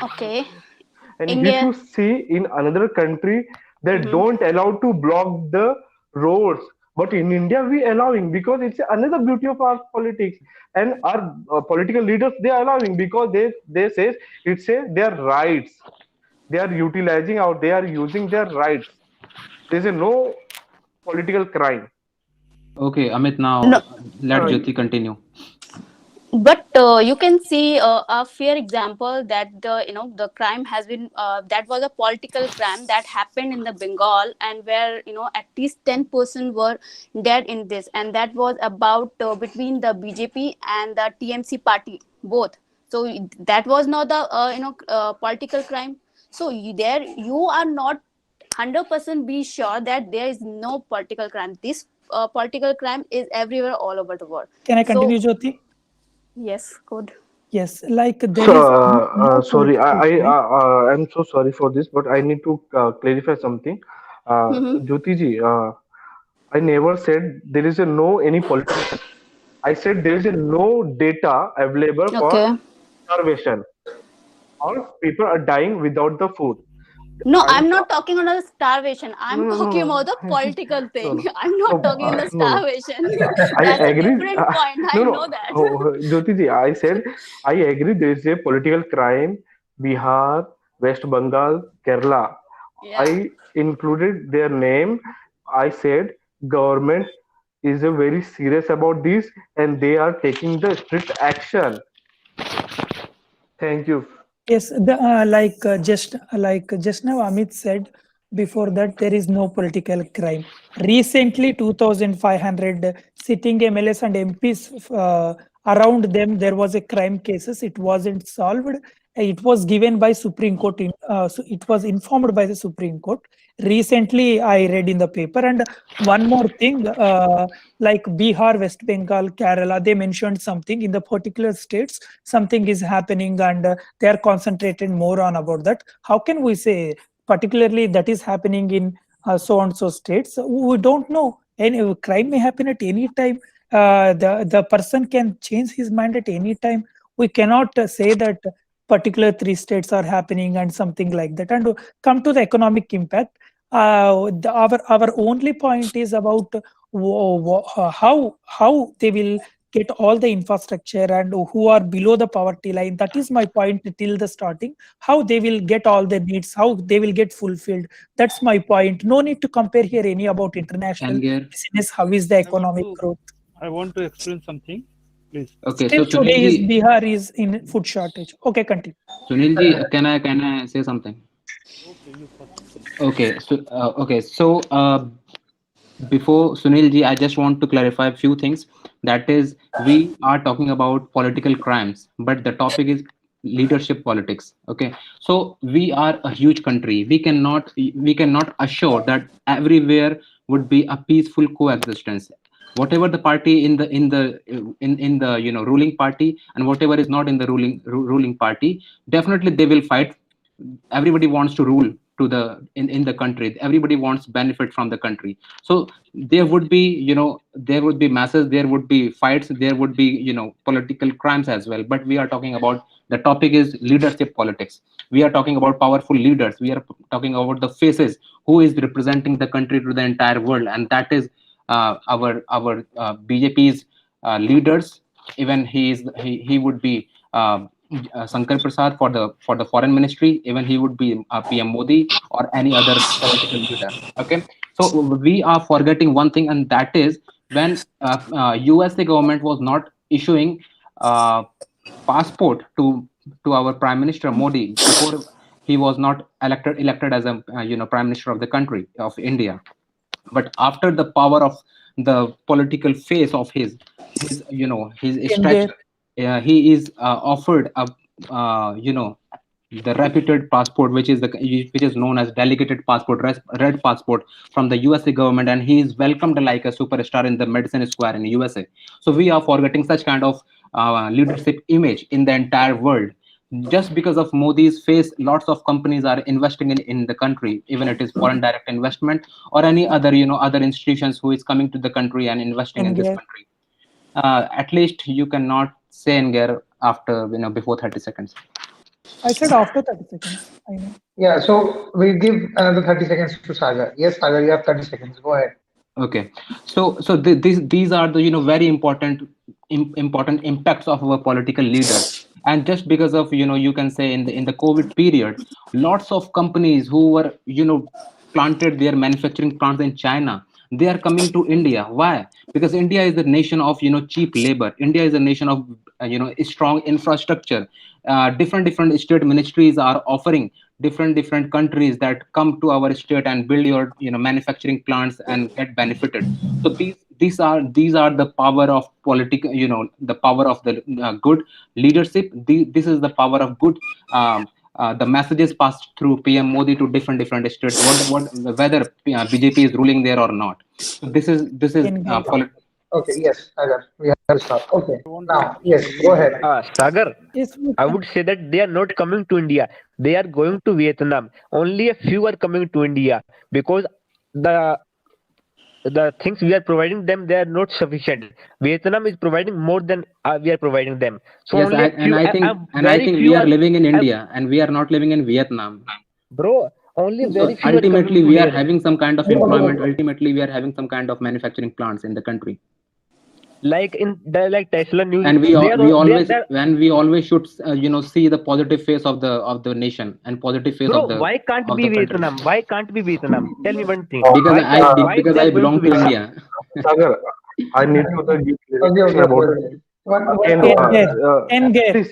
okay, and if India. you see in another country, they Mhm. don't allow to block the roads, but in India we allowing because it's another beauty of our politics, and our political leaders they are allowing because they say it's a their rights, they are utilizing or they are using their rights. There's a no political crime. Okay, Amit, now No, let uh, Jyoti continue. but you can see a fair example that the you know the crime has been that was a political crime that happened in the Bengal, and where you know at least 10% were dead in this, and that was about between the BJP and the TMC party both. So that was not the political crime. So there you are not 100% be sure that there is no political crime. This political crime is everywhere all over the world. Can I So continue, Jyoti? yes, good. Yes, like there so is no sorry, political crime. I'm so sorry for this, but I need to clarify something. Mm-hmm. Jyoti ji, I never said there is a no any political. I said there is a no data available for Okay. starvation or people are dying without the food. No, I'm I'm not talking about the starvation. no I'm no no talking about the no political no thing. no I'm no not talking the no no. starvation. I That's a agree. different point. No I no. know that. Oh, Jyoti ji, I said I agree. There is a political crime. Bihar, West Bengal, Kerala. Yeah. I included their name. I said government is a very serious about this and they are taking the strict action. Thank you. Yes, just now Amit said before that there is no political crime. Recently, 2,500 sitting MLS and MPs around them there was a crime cases. It wasn't solved. It was given by Supreme Court. So it was informed by the Supreme Court. Recently, I read in the paper. And one more thing, like Bihar, West Bengal, Kerala, they mentioned something in the particular states. Something is happening, and they are concentrated more on about that. How can we say particularly that is happening in so and so states? We don't know. Any crime may happen at any time, the person can change his mind at any time. We cannot say that particular 3 states are happening and something like that. And come to the economic impact. Our only point is about how they will get all the infrastructure and who are below the poverty line. That is my point till the starting. How they will get all the needs, how they will get fulfilled. That's my point. No need to compare here any about international Anger. business. How is the I want economic to growth? I want to explain something, please. Okay, Still so today is Sunilji, Bihar is in food shortage. Okay, continue. Sunilji, can I say something? Okay, you first. Okay, so before Sunilji, I just want to clarify a few things. That is, we are talking about political crimes, but the topic is leadership politics. Okay, so we are a huge country. We cannot assure that everywhere would be a peaceful coexistence. Whatever the party in the ruling party, and whatever is not in the ruling party, definitely they will fight. Everybody wants to rule to in the country. Everybody wants benefit from the country. So there would be, there would be masses, there would be fights, there would be, political crimes as well. But we are talking about, the topic is leadership politics. We are talking about powerful leaders. We are talking about the faces who is representing the country to the entire world, and that is our BJP's leaders. Even he would be Sankar Prasad for the foreign ministry. Even he would be PM Modi or any other political leader. Okay, so we are forgetting one thing, and that is when USA government was not issuing uh, passport to our Prime Minister Modi before he was not elected as a Prime Minister of the country of India. But after the power of the political face of his And there, stature, he is offered a the reputed passport, which is known as delegated passport, red passport from the USA government, and he is welcomed like a superstar in the Madison Square in USA. So we are forgetting such kind of leadership image in the entire world. Just because of Modi's face, lots of companies are investing in the country, even it is foreign direct investment or any other, other institutions who is coming to the country and investing in and this there, country. At least you cannot say Inger after, before 30 seconds. I said after 30 seconds. I know. Yeah, so we'll give another 30 seconds to Sagar. Yes, Sagar, you have 30 seconds. Go ahead. Okay, so these are the, very important important impacts of our political leaders. And just because of, you can say in the COVID period, lots of companies who were, planted their manufacturing plants in China, they are coming to India. Why? Because India is the nation of, cheap labor. India is a nation of strong infrastructure. Different state ministries are offering different countries that come to our state and build your, manufacturing plants and get benefited. So these are the power of political, the power of the good leadership. This is the power of good, the messages passed through PM Modi to different states, whether BJP is ruling there or not. So this is And there. Okay, yes, Sagar, we have to stop. Okay, I want to now, yes, explain go one ahead. thing. Sagar, Yes, we I can. would say that they are not coming to India. They are going to Vietnam. Only a few are coming to India because the the things we are providing them, they are not sufficient. Vietnam is providing more than we are providing them. So Yes, only a few, and I very think we few are are, living in uh, India and we are not living in Vietnam. bro. Only very So few are coming ultimately to we are here. having some kind of employment. Ultimately we are having some kind of manufacturing plants in the country. Like in the like Tesla news, And we they al- are we they are always there. and we always should see the positive face of the nation and positive face Bro, of the why can't of be the country. Vietnam? Why can't be Vietnam? Tell me one thing. because Why i can't? be- Why because they I are going belong to to Vietnam? India. Sagar, I need to the give Okay, clarification okay, okay, about the okay. One again. And more. there. And there. Please,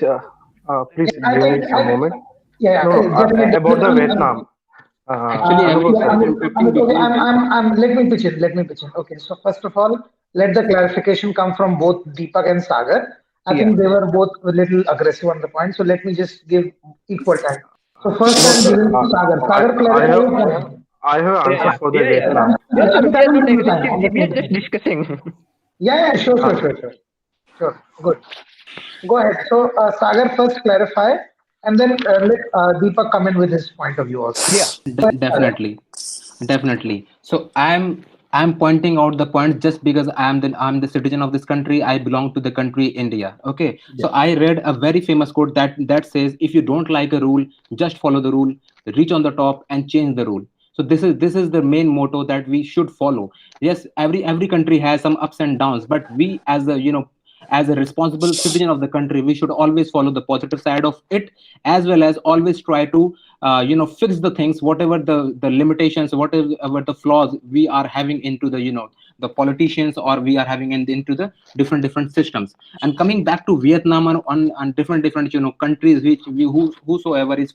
please I give me think, some moment. yeah, No, no, definitely. about the Vietnam. Actually, I Anubhav was Yeah, sir. interrupting Okay, because let me pitch in. Let me pitch in. Okay, so first of all, let the clarification come from both Deepak and Sagar. I Yeah. think they were both a little aggressive on the point, so let me just give equal time. So first, No, I'm sir. giving to Sagar. I Sagar, I clarify have your point. I have Yeah, answer yeah, for the yeah, yeah. Vietnam. Yeah, sir, we I are will not give you time. aggressive. Let We me are give just you time. discussing. Yeah, sure, Uh, sure, sure, sure. Sure, good. Go ahead. So, Sagar, first clarify, and then let Deepak come in with his point of view also. Yeah. Go ahead, Sagar. definitely. So I'm I'm pointing out the point just because I'm the citizen of this country. I belong to the country India. Okay, so Yes. I read a very famous quote that says, "If you don't like a rule, just follow the rule. Reach on the top and change the rule." So this is the main motto that we should follow. Yes, every country has some ups and downs, but we as a as a responsible citizen of the country, we should always follow the positive side of it, as well as always try to fix the things, whatever the limitations, whatever the flaws we are having into the politicians, or we are having into the different systems. And coming back to Vietnam, on different countries which whosoever is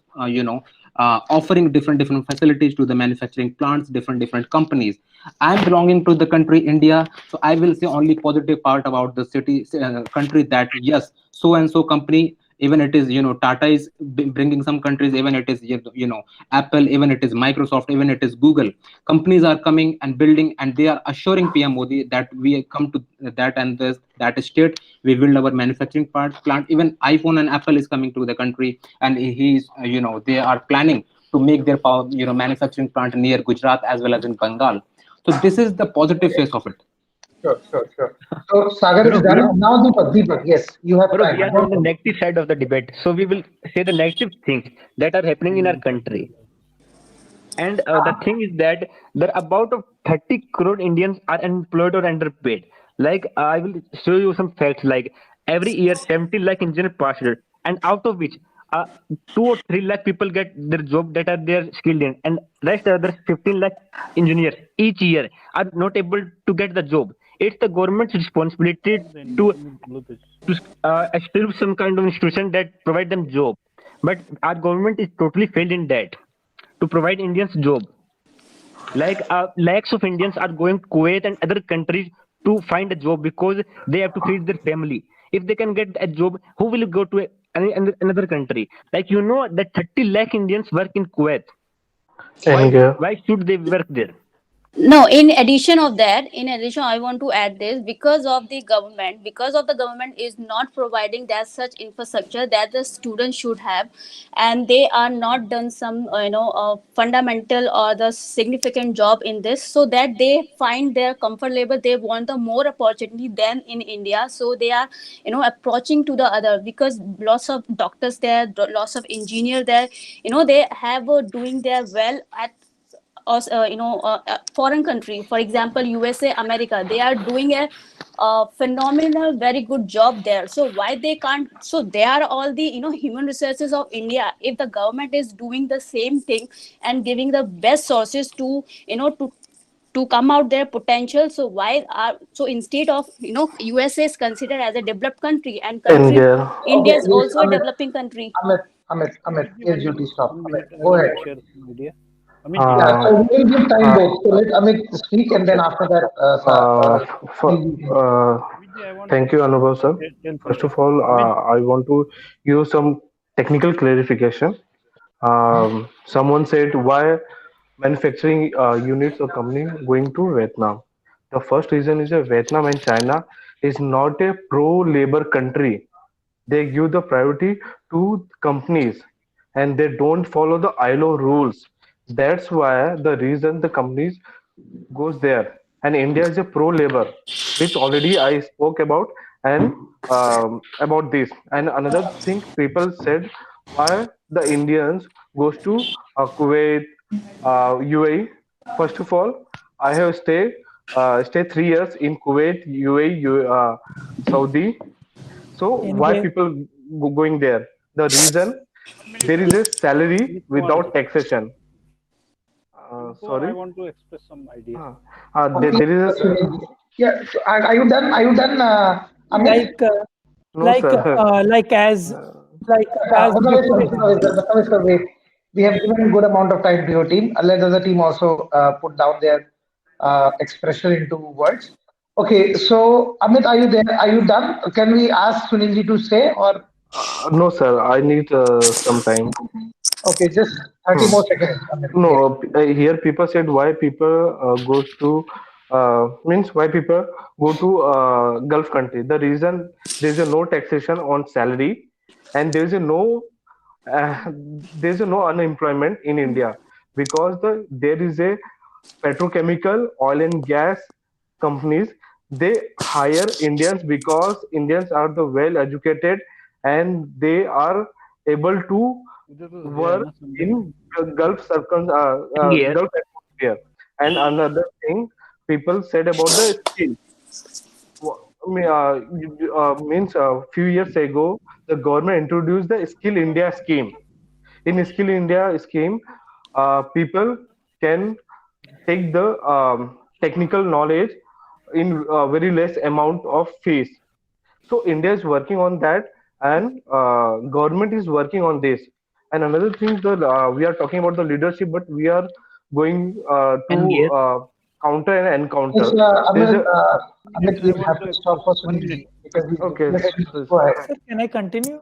offering different facilities to the manufacturing plants, different companies. I'm belonging to the country India, so I will say only positive part about the country, that yes, so and so company, even it is Tata is bringing some countries, even it is Apple, even it is Microsoft, even it is Google. Companies are coming and building, and they are assuring PM Modi that we come to that and this that state, we build our manufacturing plant. Even iPhone and Apple is coming to the country, and he's they are planning to make their power manufacturing plant near Gujarat as well as in Bengal. So this is the positive face of it. Sure, sure, sure. So Sagar is Bro, done. we And now Deepak, yes, you have bro, we time. are on the negative side of the debate, so we will say the negative things that are happening in our country. And the thing is that there are about of 30 crore Indians are unemployed or underpaid. Like I will show you some facts. Like every year, 70 lakh engineers pass it, and out of which 2 or 3 lakh people get their job that are their skilled in, and rest other 15 lakh engineers each year are not able to get the job. It's the government's responsibility to establish some kind of institution that provide them job, but our government is totally failed in that to provide Indians job. Like lakhs of Indians are going Kuwait and other countries to find a job because they have to feed their family. If they can get a job, who will go to another country? Like that 30 lakh Indians work in Kuwait. Why India. why should they work there? No, in addition, I want to add this, because of the government is not providing that such infrastructure that the students should have, and they are not done some fundamental or the significant job in this, so that they find their comfort level. They want the more opportunity than in India, so they are approaching to the other, because lots of doctors there, lots of engineer there, they have doing their well at foreign country, for example USA, America. They are doing a phenomenal, very good job there. So why they can't? So they are all the human resources of India. If the government is doing the same thing and giving the best sources to to come out their potential, so why are so instead of USA is considered as a developed country, and country India. India Okay, is yes, also a developing country. Amit, Amit ji, yes, duty stop. one Amit, minute. I go want to ahead. share some idea. Amit ji, Yeah, Uh, so we will give time uh, both. So let Amit speak, and then okay. after that, Uh, for, Sunil can speak. uh, Amit ji, I want to Thank you, Anubhav sir. tell First something. of all, Amit, I want to use some technical clarification. Someone said why manufacturing units or company going to Vietnam. The first reason is that Vietnam and China is not a pro-labor country. They give the priority to companies and they don't follow the ILO rules. That's why the reason the companies goes there. And India is a pro-labor, which already I spoke about and about this. And another thing people said why the Indians goes to Kuwait, UAE. First of all, I have stay 3 years in Kuwait, UAE, Saudi. So why Anyway, people going there? The reason there is a salary Amit Pawar without ji, taxation. Amit Pawar, I Sorry. want to express some idea. Uh, Okay, there is a Sunil. Yeah, so are you done? Are you done, Amit? like uh, no sir. like as before. Bhasavesh, wait. We have given a good amount of time to your team. Let the other team also put down their expression into words. Okay, so Amit, are you there? Are you done? Can we ask Sunilji to stay, or No sir. I need some time. okay, just 30 Hmm. more seconds, Amit. Yes. No, here people said why people goes to means why people go to Gulf country. The reason there is a no taxation on salary and uh, there is a no unemployment in India because there is a petrochemical, oil and gas companies, they hire Indians because Indians are the well educated and they are able to इधर तो है work ना Sanjay in Here, Gulf atmosphere. And another thing people said about the skill. Means a few years ago, the government introduced the Skill India scheme. In Skill India scheme, people can take the technical knowledge in very less amount of fees. So India is working on that, and government is working on this. And another thing that we are talking about the leadership, but we are going and to here, counter and Yes, encounter. There's Amit, a Amit, I we'll want have to to stop for one Sunil minute. because he's okay. yes, go ahead. Sir, can I continue?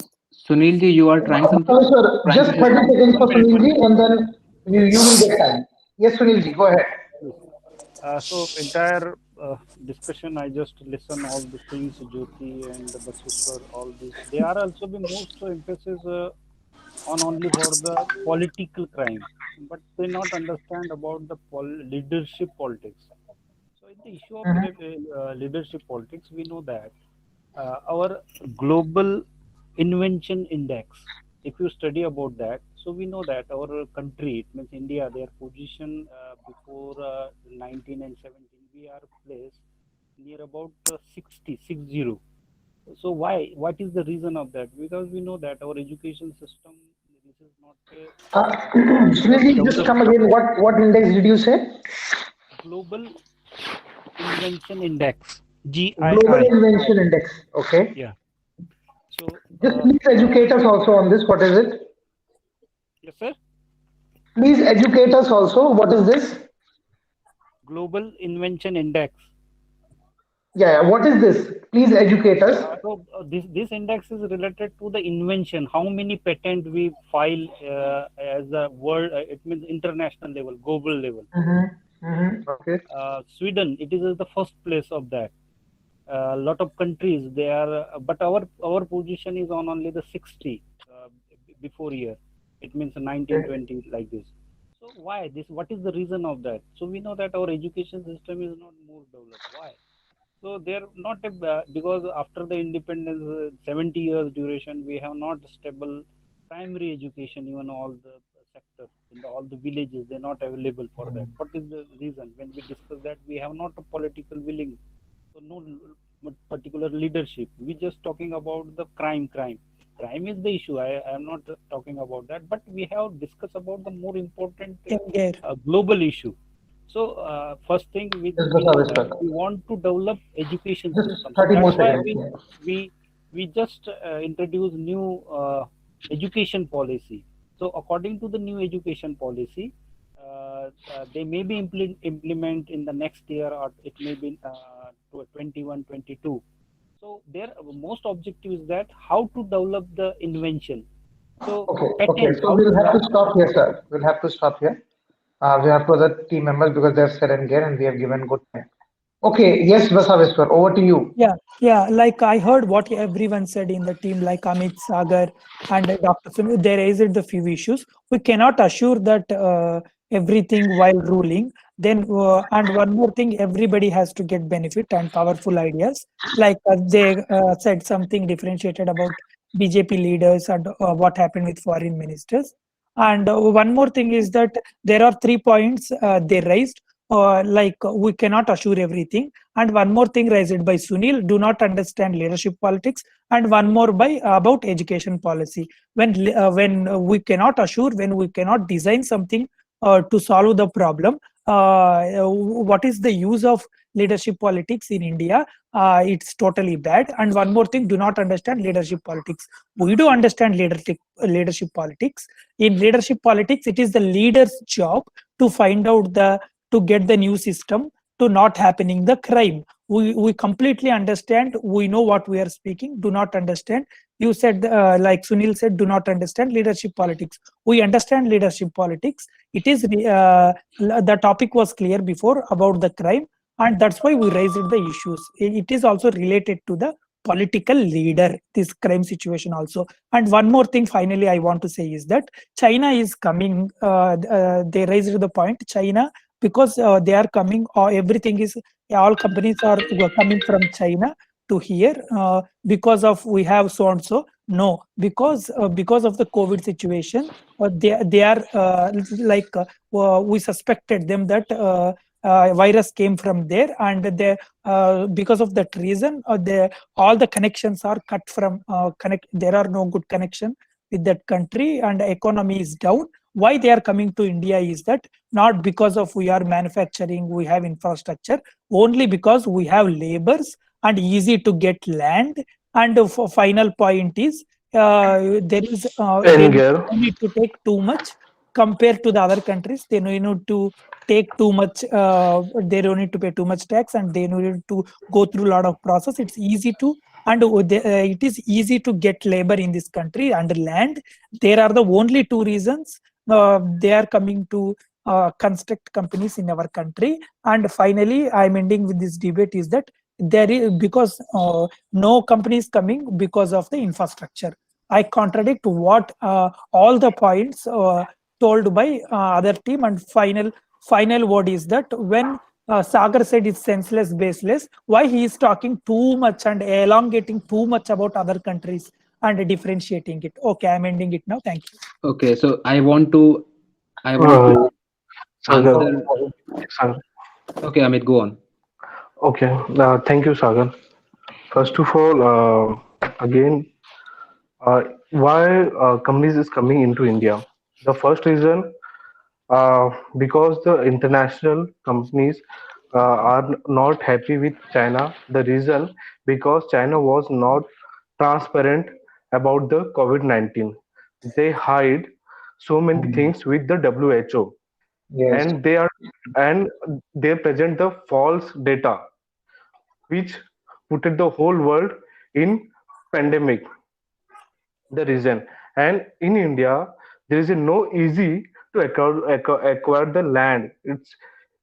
Sunilji, you are trying something? Sir, Trying just to 30 respond? seconds for One Sunilji, minute. and then you will get time. Yes, Sunilji, go ahead. So entire discussion, I just listen all the things, Jyoti and Basishwar, all this. They are also the most emphasis on only for the political crime, but they not understand about the leadership politics. So in the issue of Mhm. leadership politics, we know that our global invention index, if you study about that, so we know that our country, it means India, their position before 19 and 17, we are placed near about 60. So why? What is the reason of that? Because we know that our education system, this is not Sunilji, just developed. come again. What index did you say? Global Invention Index, Global GII. Invention Index. Okay. Yeah. So, Just please educate us also on this. What is it? yes, sir. Please educate us also. What is this? Global Invention Index. Yeah, what is this? Please educate us. This index is related to the invention. How many patent we file as a world? It means international level, global level. Okay. Sweden, it is the first place of that. A lot of countries they are, but our position is on only the 60 before year. It means 1920 like this. So why this? What is the reason of that? So we know that our education system is not more developed. Why? So they're not because after the independence, 70 years duration, we have not stable primary education. Even all the sector in all the villages, they're not available for that. What is the reason? When we discuss that, we have not a political willing, so no particular leadership. We just talking about the crime. Crime is the issue. I am not talking about that, but we have discussed about the more important Here. global issue. So first thing Yes, we know that Basaveshwar. we want to develop education Just system. So 30 more that's why seconds. Yeah. we just introduce new education policy. So according to the new education policy, they may be implement in the next year, or it may be 21, 22. So their most objective is that how to develop the invention. So Okay. patent, So how we'll to have to develop stop here, sir. We'll have to stop here. We have to other team members because they're set and gear and we have given good time. Okay. Yes, Basaveshwar, over to you. Yeah, like I heard what everyone said in the team, like Amit, Sagar, and Dr. Sunil, they raised the few issues. We cannot assure that everything while ruling. Then, and one more thing, everybody has to get benefit and powerful ideas. Like they said something differentiated about BJP leaders and what happened with foreign ministers. And one more thing is that there are 3 points they raised. Like we cannot assure everything, and one more thing raised by Sunil, do not understand leadership politics, and one more by about education policy. When we cannot assure, when we cannot design something to solve the problem, what is the use of leadership politics in India? It's totally bad. And one more thing, do not understand leadership politics. We do understand leadership politics. In leadership politics, it is the leader's job to find out the to get the new system to not happening the crime. We completely understand, we know what we are speaking, do not understand. You said like Sunil said, do not understand leadership politics. We understand leadership politics. It is the topic was clear before about the crime, and that's why we raised the issues. It is also related to the political leader, this crime situation also. And one more thing finally I want to say is that China is coming, they raised the point, China because they are coming, or everything is, all companies are coming from China to here because of we have so and so. No, because of the COVID situation, they are like we suspected them that virus came from there, and they because of that reason, all the connections are cut from connect. There are no good connection with that country, and economy is down. Why they are coming to India is that not because of we are manufacturing, we have infrastructure, only because we have labors and easy to get land. And for final point is there is they Anger. don't need to take too much compared to the other countries. They don't need to take too much. They don't need to pay too much tax, and they don't need to go through a lot of process. It's easy to, and it is easy to get labor in this country and land. There are the only two reasons they are coming to construct companies in our country. And finally, I'm ending with this debate is that there is, because no company is coming because of the infrastructure. I contradict what all the points told by other team. And final word is that when Sagar said it's senseless, baseless, why he is talking too much and elongating too much about other countries and differentiating it. Okay, I'm ending it now. Thank you. Okay, so I want to Uh, Sagar. answer. Sagar. Okay, Amit, go on. Okay. Thank you, Sagar. First of all, again, why companies is coming into India? The first reason, because the international companies are not happy with China. The reason, because China was not transparent about the COVID-19. They hide so many things with the WHO, Yes. and and they present the false data, which put the whole world in pandemic. The reason, and in India there is no easy to acquire the land. It's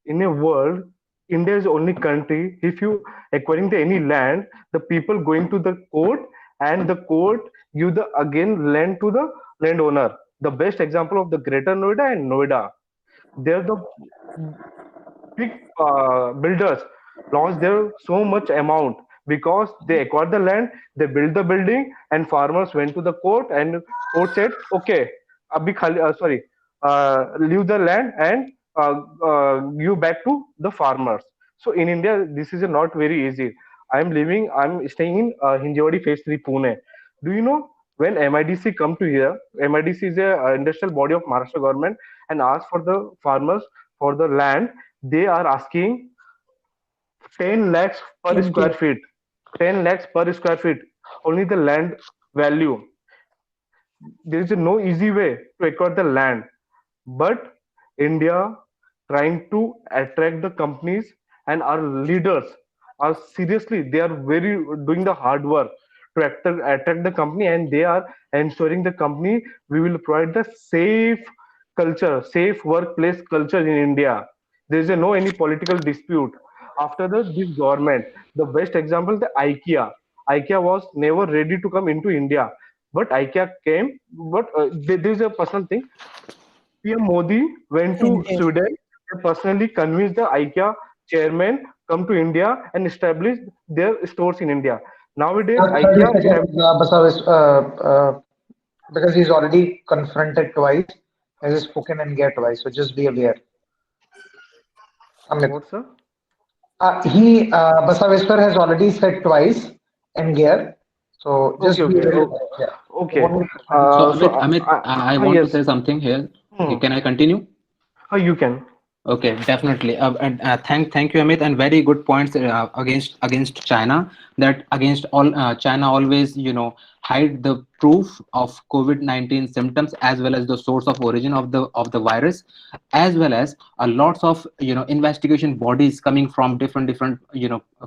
in a world, India is the only country, if you acquiring the any land, the people going to the court, and the court give the again land to the landowner. The best example of the Greater Noida and Noida, they're the big builders lost their so much amount because they acquired the land, they built the building, and farmers went to the court, and court said, "Okay, abhi sorry, leave the land and give back to the farmers." So in India, this is not very easy. I'm staying in Hinjawadi Phase 3, Pune. Do you know when MIDC come to here? MIDC is a industrial body of Maharashtra government, and ask for the farmers for the land. They are asking 10 lakhs per 10K. square feet. 10 lakhs per square feet. Only the land value. There is no easy way to acquire the land. But India trying to attract the companies, and our leaders are seriously, they are very doing the hard work to attract the company, and they are ensuring the company we will provide the safe culture, safe workplace culture in India. There is no any political dispute after this government. The best example, the IKEA was never ready to come into India, but IKEA came. But there is a personal thing. PM Modi went to In there. Sweden and personally convinced the IKEA chairman come to India and establish their stores in India. Nowadays, 30 IKEA seconds, because he's already confronted twice, has spoken and get twice. So just be aware, Amit. what's up? Basaveshwar has already said twice and gear. So Okay, just be okay, aware. Yeah. okay. Only So 30 seconds. Amit, I want to Yes, say something here. Okay, hmm. can I continue? You can. Okay, definitely. And thank you, Amit, and very good points against China. That against all China always hide the proof of COVID-19 symptoms, as well as the source of origin of the virus, as well as a lots of investigation bodies coming from different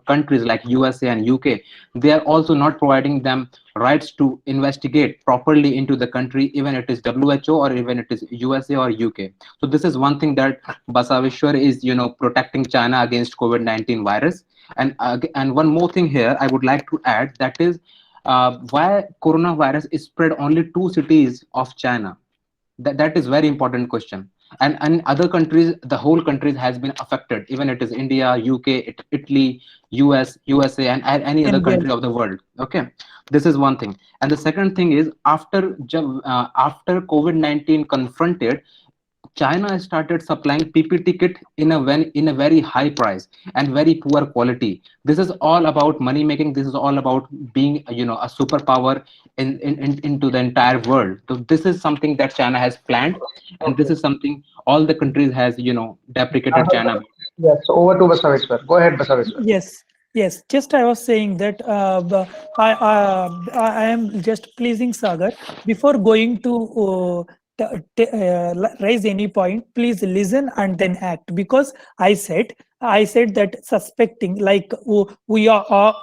countries like USA and UK. They are also not providing them rights to investigate properly into the country, even it is WHO or even it is USA or UK. So this is one thing that Basaveshwar is protecting China against COVID-19 virus. And one more thing here I would like to add, that is why coronavirus is spread only two cities of China. That is very important question. and other countries, the whole countries has been affected, even it is India, UK, Italy, USA, and any other And country of the world. Okay, this is one thing. And the second thing is, after COVID-19 confronted, China has started supplying PPT kit in a very high price and very poor quality. This is all about money making. This is all about being, a superpower into the entire world. So this is something that China has planned, and this Okay. is something all the countries has, deprecated China. Yes, so over to Basaveshwar. Go ahead, Basaveshwar. Yes, yes. Just I was saying that I am just pleasing Sagar. Before going to raise any point, please listen and then act. Because I said that suspecting, like we are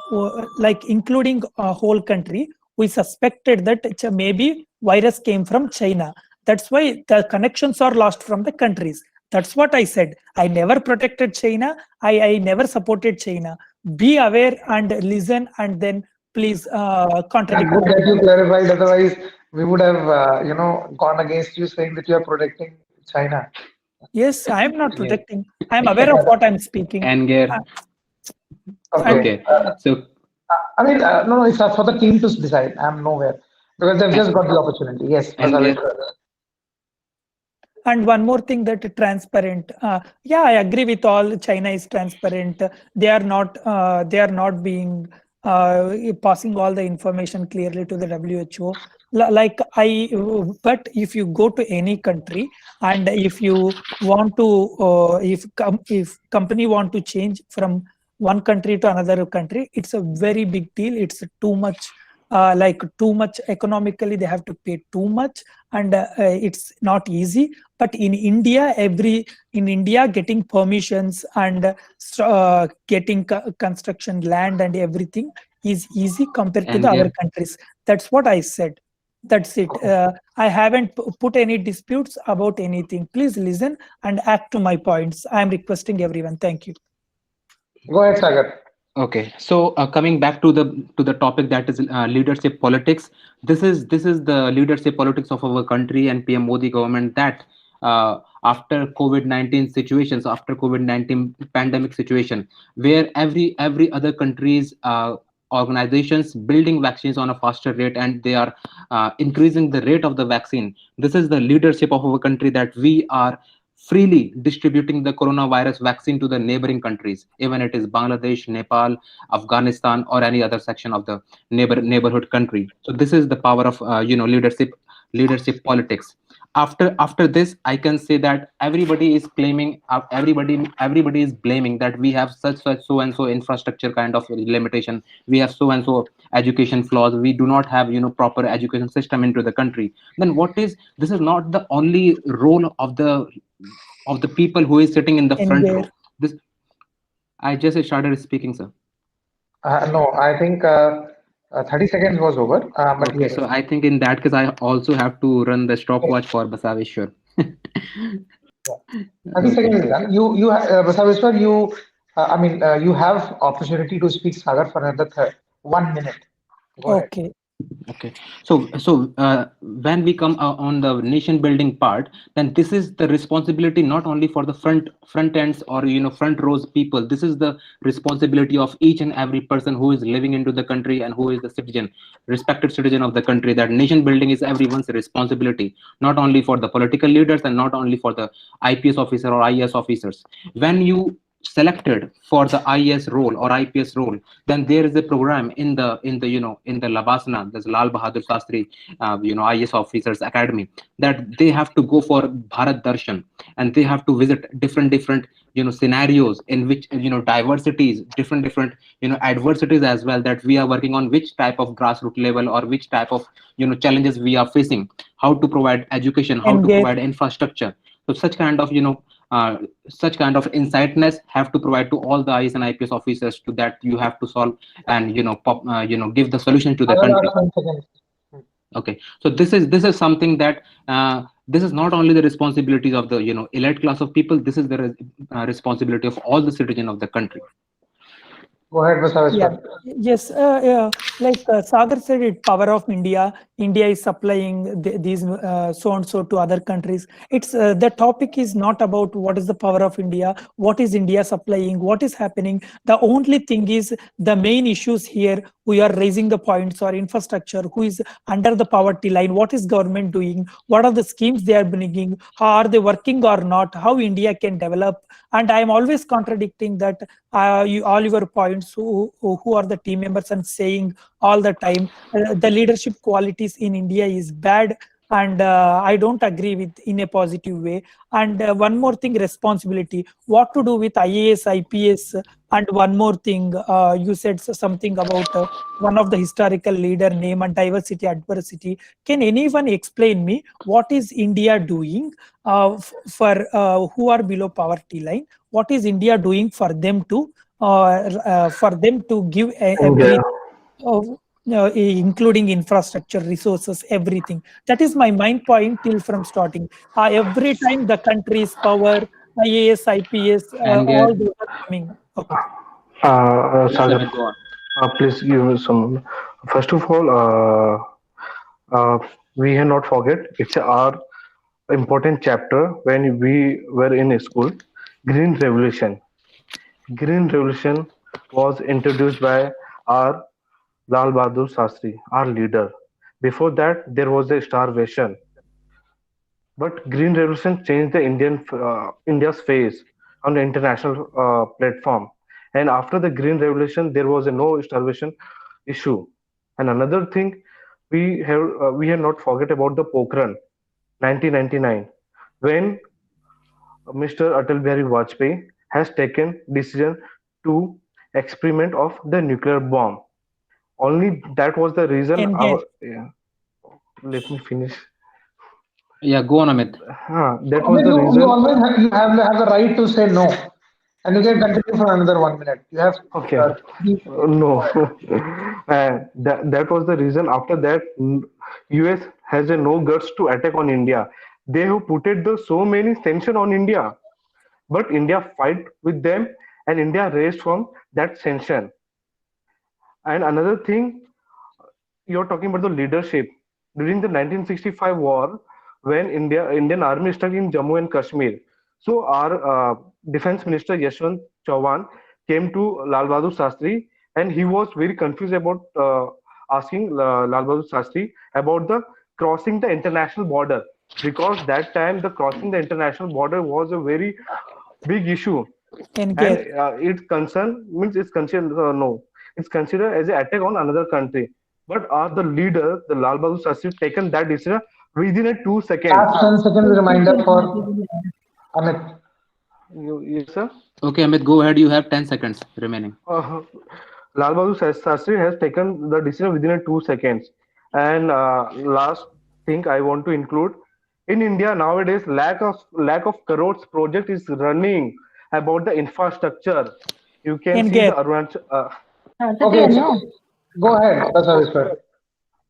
like including a whole country, we suspected that maybe virus came from China. That's why the connections are lost from the countries. That's what I said. I never protected China. I never supported China. Be aware and listen, and then please Yeah, contradict good my that you point. clarified. Otherwise, we would have, gone against you saying that you are protecting China. Yes, I am not Yeah. protecting. I am aware of what I'm speaking. And Uh, Okay. and okay, so I mean, no, it's up for the team to decide. I'm nowhere because they've and, just got the opportunity. Yes, and Basaveshwar. And one more thing, that transparent. Yeah, I agree with all. China is transparent. They are not. They are not being passing all the information clearly to the WHO. Like but if you go to any country, and if you want to, if company want to change from one country to another country, it's a very big deal. It's too much. Like too much economically, they have to pay too much, and it's not easy. But in India, getting permissions and getting construction land and everything is easy compared to the other Ger, countries. That's what I said. That's it. I haven't put any disputes about anything. Please listen and act to my points. I am requesting everyone. Thank you. Go ahead, Sagar. okay, so coming back to the topic, that is leadership politics. This is the leadership politics of our country and PM Modi government, that after COVID-19 situations, after COVID-19 pandemic situation, where every other countries organizations building vaccines on a faster rate, and they are increasing the rate of the vaccine. This is the leadership of our country, that we are freely distributing the coronavirus vaccine to the neighboring countries, even it is Bangladesh, Nepal, Afghanistan, or any other section of the neighborhood country. So this is the power of leadership politics. After this, I can say that everybody is claiming, everybody is blaming that we have such so and so infrastructure kind of limitation, we have so and so education flaws, we do not have proper education system into the country. Then what is this? Is not the only role of the people who is sitting in the And front there, row. This, I just started speaking, sir. No, I think 30 seconds was over. But Okay, yes, so I think in that case, I also have to run the stopwatch for Basaveshwar. 30 Okay. seconds is done. Basaveshwar, you have opportunity to speak Sagar for another 1 minute. Go ahead. okay. Okay, so when we come on the nation building part, then this is the responsibility not only for the front ends or front rows people. This is the responsibility of each and every person who is living into the country and who is the citizen, respected citizen of the country. That nation building is everyone's responsibility, not only for the political leaders and not only for the IPS officer or IAS officers. When you selected for the IAS role or IPS role, then there is a program in the Labasana, there's Lal Bahadur Shastri, IAS officers academy, that they have to go for Bharat Darshan, and they have to visit different scenarios in which diversities, different adversities as well, that we are working on, which type of grassroots level or which type of challenges we are facing, how to provide education, how And to there, provide infrastructure. So uh, such kind of insightness have to provide to all the IS and IPS officers, to that you have to solve and give the solution to the Another country. last 10 seconds. Okay, so this is something that this is not only the responsibilities of the elite class of people. This is the responsibility of all the citizens of the country. Go ahead, Yeah, Basaveshwar. yes, like Sagar said, it power of India. India is supplying these so and so to other countries. It's the topic is not about what is the power of India, what is India supplying, what is happening. The only thing is the main issues here. We are raising the points or infrastructure. Who is under the poverty line? What is government doing? What are the schemes they are bringing? How are they working or not? How India can develop? And I am always contradicting that all your points who are the team members and saying all the time the leadership qualities in India is bad, and I don't agree with in a positive way. And one more thing, responsibility, what to do with IAS IPS. And one more thing, you said something about one of the historical leader name and diversity adversity. Can anyone explain me what is India doing for who are below poverty line? What is India doing for them to give Yeah. every uh, including infrastructure, resources, everything? That is my main point till from starting. Every time the country's power, IAS, IPS, And all those are coming. Okay. yes, Sagar, Amit, go on. please give me some. First of all, we have not forget it's our important chapter when we were in school. Green Revolution. Green Revolution was introduced by our Lal Bahadur Shastri, our leader. Before that, there was a starvation. But Green Revolution changed the India's face on the international platform. And after the Green Revolution, there was a no starvation issue. And another thing, we have not forget about the Pokhran 1999, when Mr. Atal Bihari Vajpayee has taken decision to experiment of the nuclear bomb. Only that was the reason Engage. our, yeah, let me finish. Yeah, go on, Amit. That I was mean, the you reason. always have the right to say no, and you can continue for another 1 minute. You have Okay. uh, three- No. That was the reason. After that, US has a no guts to attack on India. They have put it the so many sanction on India, but India fight with them, and India raised from that sanction. And another thing, you're talking about the leadership during the 1965 war, when Indian army struck in Jammu and Kashmir. So our defense minister Yashwant Chauhan came to Lal Bahadur Shastri, and he was very confused about asking Lal Bahadur Shastri about the crossing the international border, because that time the crossing the international border was a very big issue. And Engage. its concern means it's considered no, it's considered as an attack on another country. But the leader, the Lal Bahadur Shastri, taken that decision within a 2 seconds. last 10 seconds reminder for Amit. Yes, sir. Okay, Amit, go ahead. You have 10 seconds remaining. Lal Bahadur Shastri has taken the decision within a 2 seconds. And last thing I want to include, in India nowadays, lack of crores project is running about the infrastructure. You can see the Engage. Arunachal. Okay, go ahead, Basaveshwar.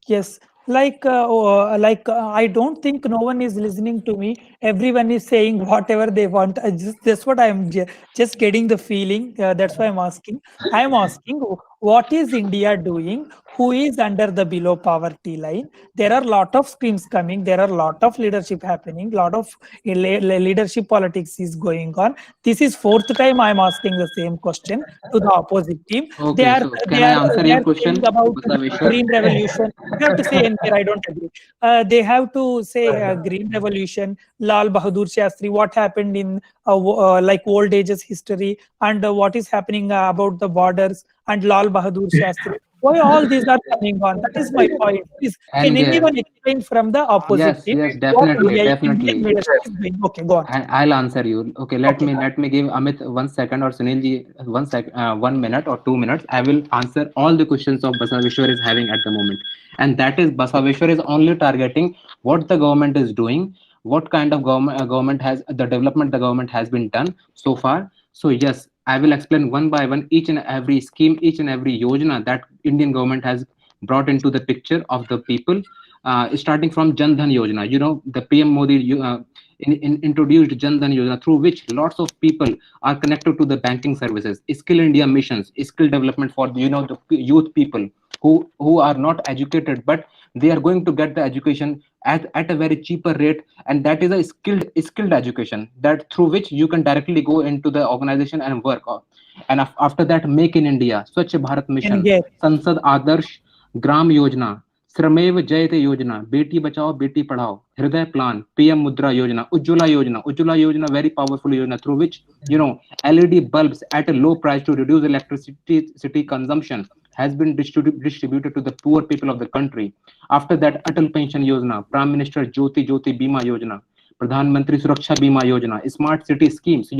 Yes, I don't think no one is listening to me. Everyone is saying whatever they want. That's what I'm just getting the feeling. That's why I'm asking. I am asking, what is India doing? Who is under the below poverty line? There are lot of schemes coming. There are lot of leadership happening. Lot of leadership politics is going on. This is fourth time I'm asking the same question to the opposite team. They Okay, are so can they I are answer they your are saying question, about Basaveshwar? green revolution. You have to say NPR, I don't agree. They have to say green revolution, Lal Bahadur Shastri, what happened in like old ages history, and what is happening about the borders, and Lal Bahadur Shastri. Why all these are coming on? That is my point. Please, can And anyone explain from the opposite yes, team yes, what definitely, Indian definitely. leadership is doing? Okay, go on. I'll answer you. Okay, let Okay. me give Amit 1 second, or Sunil ji 1 minute or 2 minutes. I will answer all the questions of Basaveshwar is having at the moment, and that is Basaveshwar is only targeting what the government is doing, what kind of government has the development the government has been done so far. So yes, I will explain one by one each and every scheme, each and every yojana that Indian government has brought into the picture of the people, starting from Jan Dhan Yojana. You know, the PM Modi introduced Jan Dhan Yojana, through which lots of people are connected to the banking services. Skill India missions, skill development for the youth people who are not educated, but they are going to get the education at a very cheaper rate, and that is a skilled education, that through which you can directly go into the organization and work. And after that, Make in India, Swachh Bharat Mission, Engage. Sansad Adarsh Gram Yojana, श्रमेव जयते योजना, बेटी बचाओ बेटी पढ़ाओ, हृदय plan, PM मुद्रा योजना, उज्ज्वला योजना, very powerful योजना through which LED bulbs at a low price to reduce electricity consumption has been distributed to the poor people of the country. After that, Atal Pension Yojana, Prime Minister Jyoti Bima Yojana, Pradhan Mantri Suraksha Bima Yojana, smart city schemes.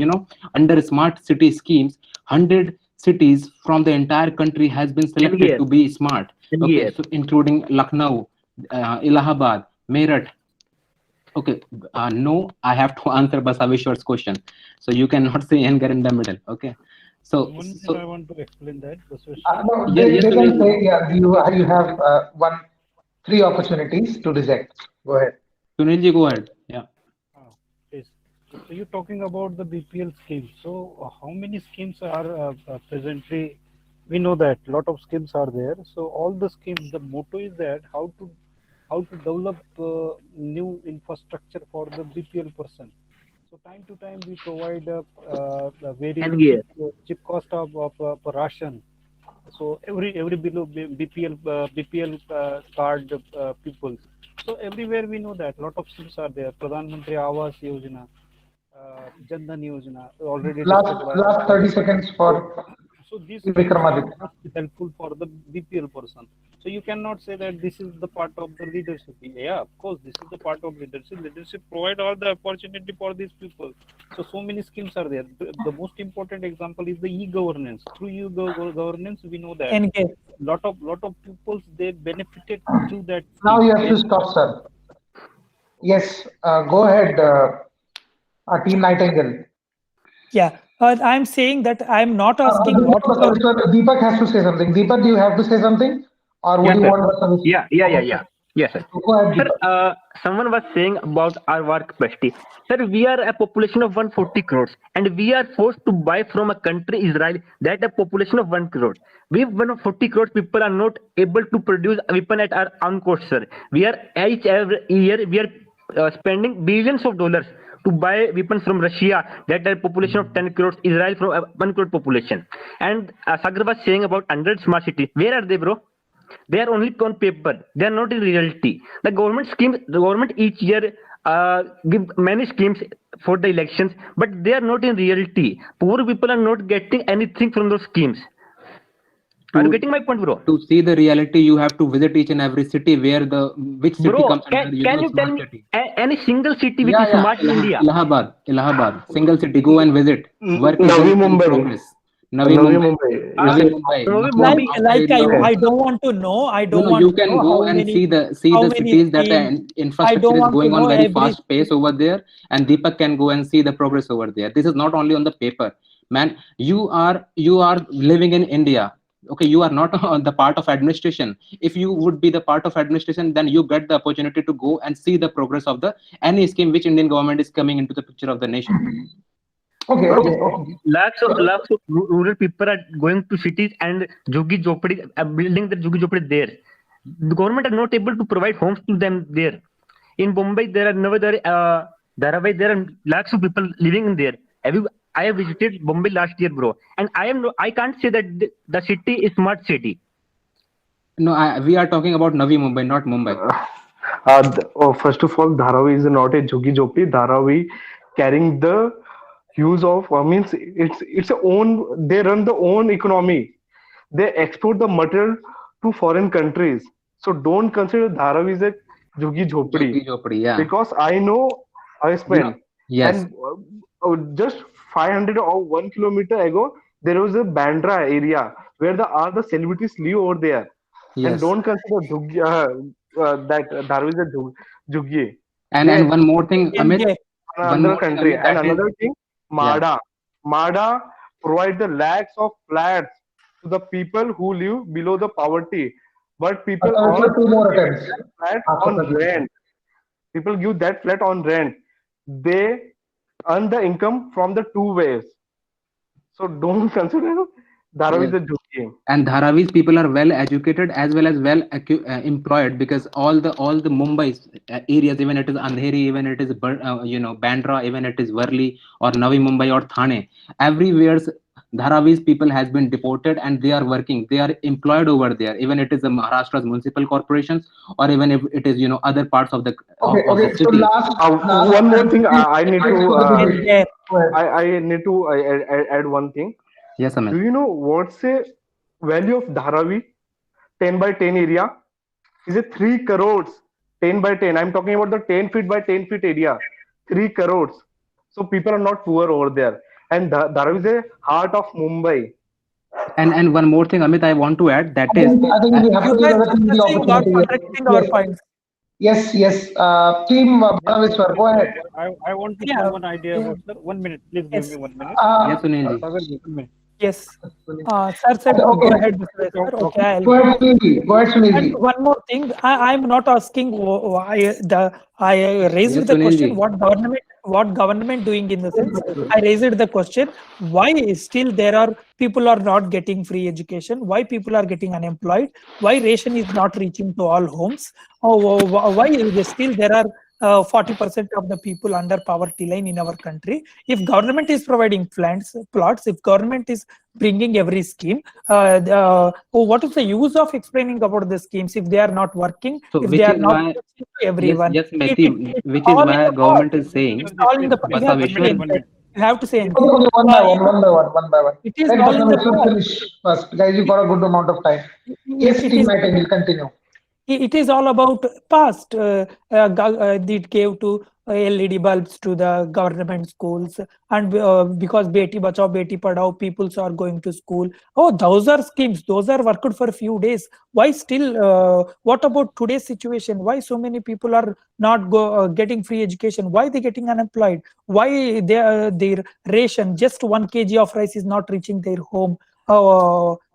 Under smart city schemes, 100 cities from the entire country has been selected to be smart. Okay, so including Lucknow, Allahabad, Meerut. Okay, no, I have to answer Basaveshwar's question. So you cannot say anger in the middle. Okay, so One thing I want to explain that No, Yeah, they yes, can Sunil. say, yeah, you have three opportunities to reject. Go ahead. Sunilji, go ahead. Yeah. Yes. So you're talking about the BPL schemes. So how many schemes are presently? We know that a lot of schemes are there. So all the schemes, the motto is that how to develop new infrastructure for the BPL person. So time to time we provide a very cheap cost of ration. So every below BPL card people. So everywhere we know that lot of schemes are there. Pradhan Mantri Awas Yojana, Jan Dhan Yojana already discussed by. Last 30 seconds for So these schemes are Vikramaditya. most helpful for the BPL person. So you cannot say that this is the part of the leadership. Yeah, of course, this is the part of leadership. Leadership provide all the opportunity for these people. So many schemes are there. The most important example is the e-governance. Through e-governance, we know that Engage. lot of people they benefited through that Now scheme. you have to stop, sir. Yes, go ahead, Team Nightangle. Yeah, I'm saying that I'm not asking Before what is the Basaveshwar, Deepak has to say something. Deepak, do you have to say something? Or would Yes, you sir. want Basaveshwar? Yeah. Yes, sir. Go ahead, Sir, Deepak. someone was saying about our work capacity. Sir, we are a population of 140 crores, and we are forced to buy from a country, Israel, that a population of 1 crore. We 140 crores people are not able to produce a weapon at our own cost, sir. We are every year we are spending billions of dollars to buy weapons from Russia, that a population of 10 crores, Israel from 1 crore population. And Sagar was saying about 100 smart cities. Where are they, bro? They are only on paper. They are not in reality. The government each year give many schemes for the elections, but they are not in reality. Poor people are not getting anything from those schemes. Are you To getting my point, bro? to see the reality, you have to visit each and every city where which city Bro, comes under can you tell smart me city. any single city which Yeah, is yeah. smart in India? Allahabad, single city. Go and visit. Work is Navi in Mumbai. progress. Navi Navi Mumbai, Mumbai. You Navi say Mumbai, Navi Lucknow, like Mumbai. outer areas. okay. I don't want to know. I No, don't no, want you to can know go and see how the many cities that schemes. the I infrastructure don't is want to going know on very every fast pace over there, and Deepak can go and see the progress over there. This is not only on the paper, man. You are living in India. Okay, you are not on the part of administration. If you would be the part of administration, then you get the opportunity to go and see the progress of the any scheme which Indian government is coming into the picture of the nation. Okay, Bro, okay. lakhs of rural people are going to cities and Joggi Jopadi, building the Joggi Jopadi there. The government are not able to provide homes to them there. In Bombay, there are never Dharabai, there are lakhs of people living in there. I have visited Bombay last year, bro, and I can't say that the city is smart city. No, we are talking about Navi Mumbai, not Mumbai. First of all, Dharavi is not a Jhuggi Jhoppi. Dharavi carrying the use of means it's a own. They run the own economy. They export the material to foreign countries. So don't consider Dharavi as a Jhuggi Jhopdi Joggi Jopadi, yeah. because I know I spent Yes, and just 500 or 1 kilometer ago there was a Bandra area where all the celebrities live over there and yes. don't consider that Dharavi is a Jhuggi. And They one more thing, Amit. Engage. One another more thing, country. Amit. And That is, another thing, yeah. MADA provide the lakhs of flats to the people who live below the poverty. But people all Basaveshwar, two more give attempts. that flat After on 30 seconds. rent. People give that flat on rent. they earn the income from the two ways. So don't consider Dharavi is Yes. a joke game. And Dharavi's people are well educated as well as well employed, because all the Mumbai areas, even it is Andheri, even it is Bandra, even it is Worli or Navi Mumbai or Thane, everywhere Dharavi's people has been deported and they are working. They are employed over there. Even it is the Maharashtra's municipal corporations, or even if it is other parts of the Okay, of the okay. So city. last One more thing, I need points to for the debate. There. Go ahead. I need to add one thing. Yes, Do Amit. you know what's the value of Dharavi 10 by 10 area? Is it 3 crores? 10 by 10. I'm talking about the 10 feet by 10 feet area. 3 crores. So people are not poor over there. And Dharavi is a heart of Mumbai. And one more thing, Amit, I want to add, that is I think we have You to give guys other team the discussing or opportunity. contradicting our Yes, points? yes. Team Bhaveshwar, go ahead. I want to Yeah. throw one idea Yeah. about, sir. 1 minute, please give Yes. me 1 minute. yes, Sunil ji. Sagar, 1 minute. Yes. Sir said, Okay. go ahead, Mr. Sir. Okay, I'll. Go ahead, Sunil. Go ahead, Sunil. And one more thing, I'm not asking why I raised Yes, the Sunil question ji. what government doing, in the sense I raised the question why still there are people are not getting free education, why people are getting unemployed, why ration is not reaching to all homes, why still there are 40% of the people under poverty line in our country. If government is providing plots, if government is bringing every scheme, what is the use of explaining about the schemes if they are not working, So if they which are is not why, reaching to everyone? yes, It, Mehdi, it, it's which is all in why the pot. government is saying, It's all in the pot. You have to say Basaveshwar, anything. You have to say Okay, anything. okay, one by one, one by one. It is Let all in the Basaveshwar pot. finish first. Guys, you got a good amount of time. Yes, It team is. Nightangle, continue. It is all about past. It gave to LED bulbs to the government schools, and because Beti Bachao, Beti Padhao, peoples are going to school. Oh, those are schemes. Those are worked for a few days. Why still? What about today's situation? Why so many people are not getting free education? Why they getting unemployed? Why their ration, just 1 kg of rice, is not reaching their home?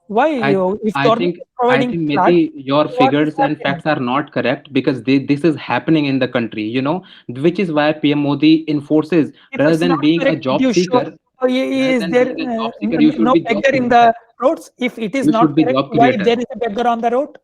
Why I if I government think is providing floods, Mehdi, your what is figures and happening? facts are not correct, because this is happening in the country, which is why PM Modi enforces, If rather it's than not being a correct, could job you show? seeker, Is there you should no be job beggar in creator. the roads? If it is You should not be correct, job why creator. there is a beggar on the road?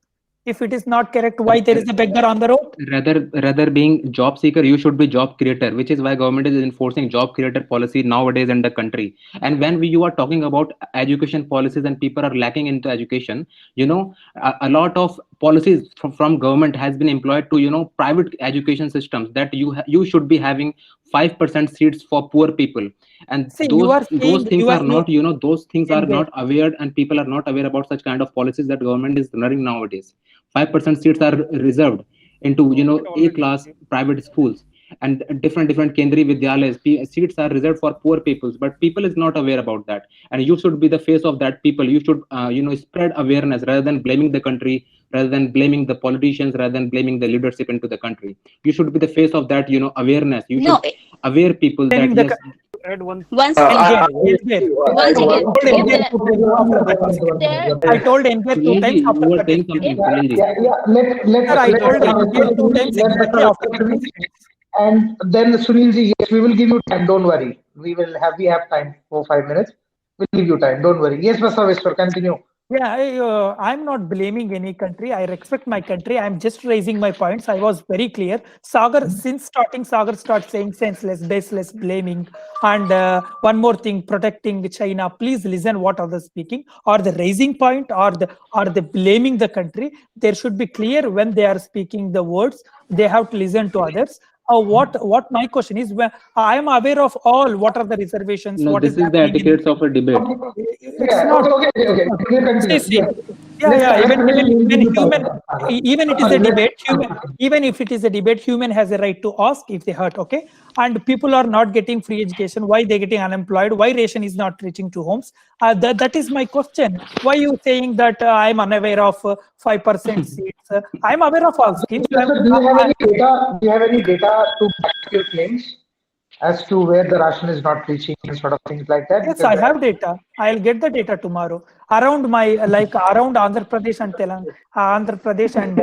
If it is not correct, why there is a beggar on the road? Rather being job seeker, you should be job creator, which is why government is enforcing job creator policy nowadays in the country. And when you are talking about education policies and people are lacking into education, a lot of policies from government has been employed to private education systems, that you should be having 5% seats for poor people. And See, you those are those saying things are not, those things are you not aware, and people are not aware about such kind of policies that government is running nowadays. 5% seats are reserved into Government A already class private schools, and different Kendriya Vidyalayas. Seats are reserved for poor peoples, but people is not aware about that. And you should be the face of that people. You should spread awareness, rather than blaming the country, rather than blaming the politicians, rather than blaming the leadership into the country. You should be the face of that awareness. You No, should aware people blaming that, the yes, add one. once Engage, again, engage. once I again, told if engage there, 2 times after 30 if seconds. there, I told engage 2 Sunil ji, times after you were 30 saying seconds. something, Sunil ji. Let Sir, I told Basaveshwar engage 2 finish. times Let exactly after Basaveshwar 30 finish. seconds. And then Sunilji, yes, we will give you time. Don't worry. We have time for 5 minutes. We'll give you time. Don't worry. Yes, Basaveshwar, continue. Yeah, I'm not blaming any country. I respect my country. I'm just raising my points. I was very clear. Sagar, since starting, Sagar starts saying senseless, baseless, blaming. And one more thing, protecting China. Please listen what others speaking. Or the raising point, or the blaming the country. There should be clear when they are speaking the words. They have to listen to others. What my question is, when I am aware of all what are the reservations, No, what is this is the happening in. etiquettes of a debate. It's Yeah, not. okay. We'll See, continue. see. Yes. Yeah, yeah. Let's Even finish. We'll give when you human, time. even it is Sorry, a let's debate. Even if it is a debate, human has a right to ask if they hurt. Okay, and people are not getting free education. Why they getting unemployed? Why ration is not reaching to homes? That is my question. Why you saying that I'm unaware of 5% seats? I'm aware of all schemes. Sir, do you have any data? Do you have any data to back your claims as to where the ration is not reaching and sort of things like that? Yes, Because I have data. I'll get the data tomorrow. Around my around Andhra Pradesh and Andhra Pradesh and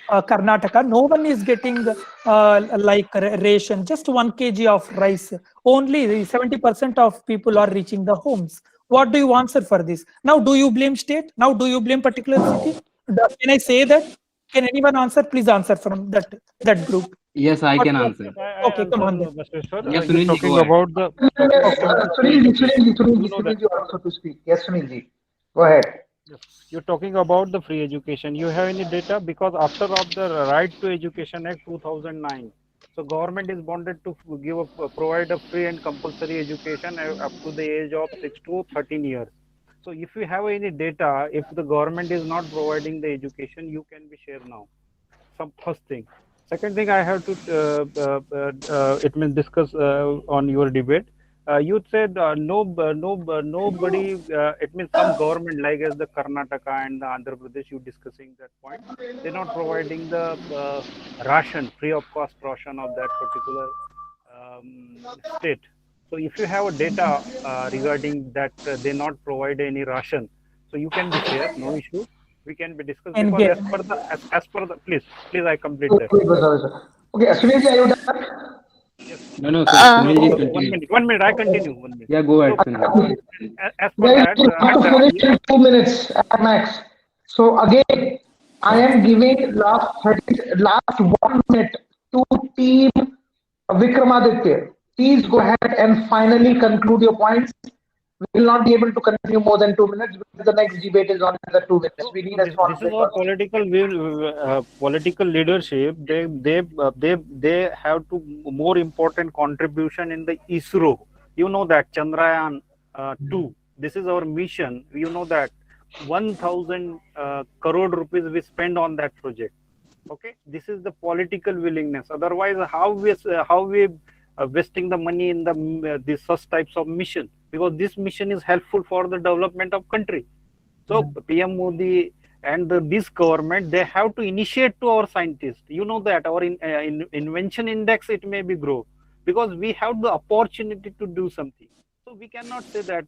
Karnataka, no one is getting like ration, just 1 kg of rice. Only 70% of people are reaching the homes. What do you answer for this? Now, do you blame state? Now, do you blame particular city? Can I say that? Can anyone answer? Please answer from that group. Yes, I What can you answer. I okay, come answer, on then. Basveshwar. Yes, You're Sunil ji, talking go ahead. about the Yes, talking about free Sunilji, education. Sunilji, You know that. Sunilji also to speak. Yes, Sunilji, go ahead. Yes. You're talking about the free education. You have any data? Because after of the Right to Education Act 2009, so government is bonded to provide a free and compulsory education up to the age of 6 to 13 years. So if you have any data, if the government is not providing the education, you can be share now. Some first thing. Second thing, I have to it means discuss on your debate. You said nobody. It means some government like as the Karnataka and the Andhra Pradesh. You discussing that point. They're not providing the ration, free of cost ration of that particular state. So if you have a data regarding that, they not provide any ration, so you can be share, no issue. We can be discussed And because get as per the please I complete that. Okay, Sunilji, are you done? Yes. No, no, Uh, Sunil ji, So continue. 1 minute, I continue 1 minute. Yeah, go So ahead, Sunil. as per Guys, that, you have to finish in 2 minutes at max. So again, I am giving last 1 minute to team Vikramaditya. Please go ahead and finally conclude your points. We will not be able to continue more than 2 minutes because the next debate is on another 2 minutes. So, We need so a this short is break our also. political will, political leadership. They have to more important contribution in the ISRO. You know that Chandrayaan 2. This is our mission. You know that 1,000 crore rupees we spend on that project. Okay, this is the political willingness. Otherwise, how we wasting the money in the these such types of mission, because this mission is helpful for the development of country. So PM Modi and this government, they have to initiate to our scientists. You know that our invention index, it may be grow because we have the opportunity to do something. So we cannot say that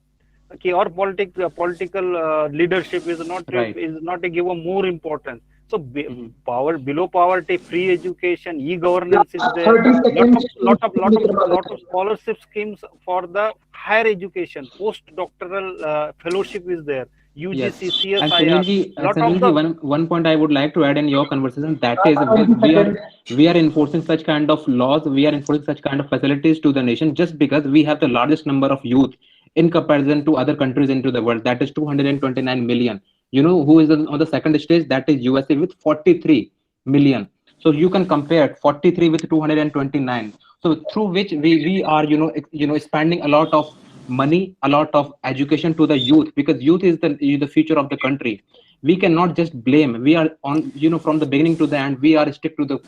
okay, our political leadership Right. is not to give a more importance. So Mhm. below poverty, free education, e-governance is there. 30 Lot seconds of to lot of team lot of lot Vikramaditya. of scholarship schemes for the higher education, postdoctoral fellowship is there. Yes. UGC, And CSIR, lot of the One point I would like to add in your conversation, that is Last 20 seconds. we are enforcing such kind of laws, we are enforcing such kind of facilities to the nation just because we have the largest number of youth in comparison to other countries into the world. That is 229 million. You know who is on the second stage? That is USA with 43 million. So you can compare 43 with 229. So through which we are spending a lot of money, a lot of education to the youth, because youth is the future of the country. We cannot just blame. We are on, from the beginning to the end, we are stick to the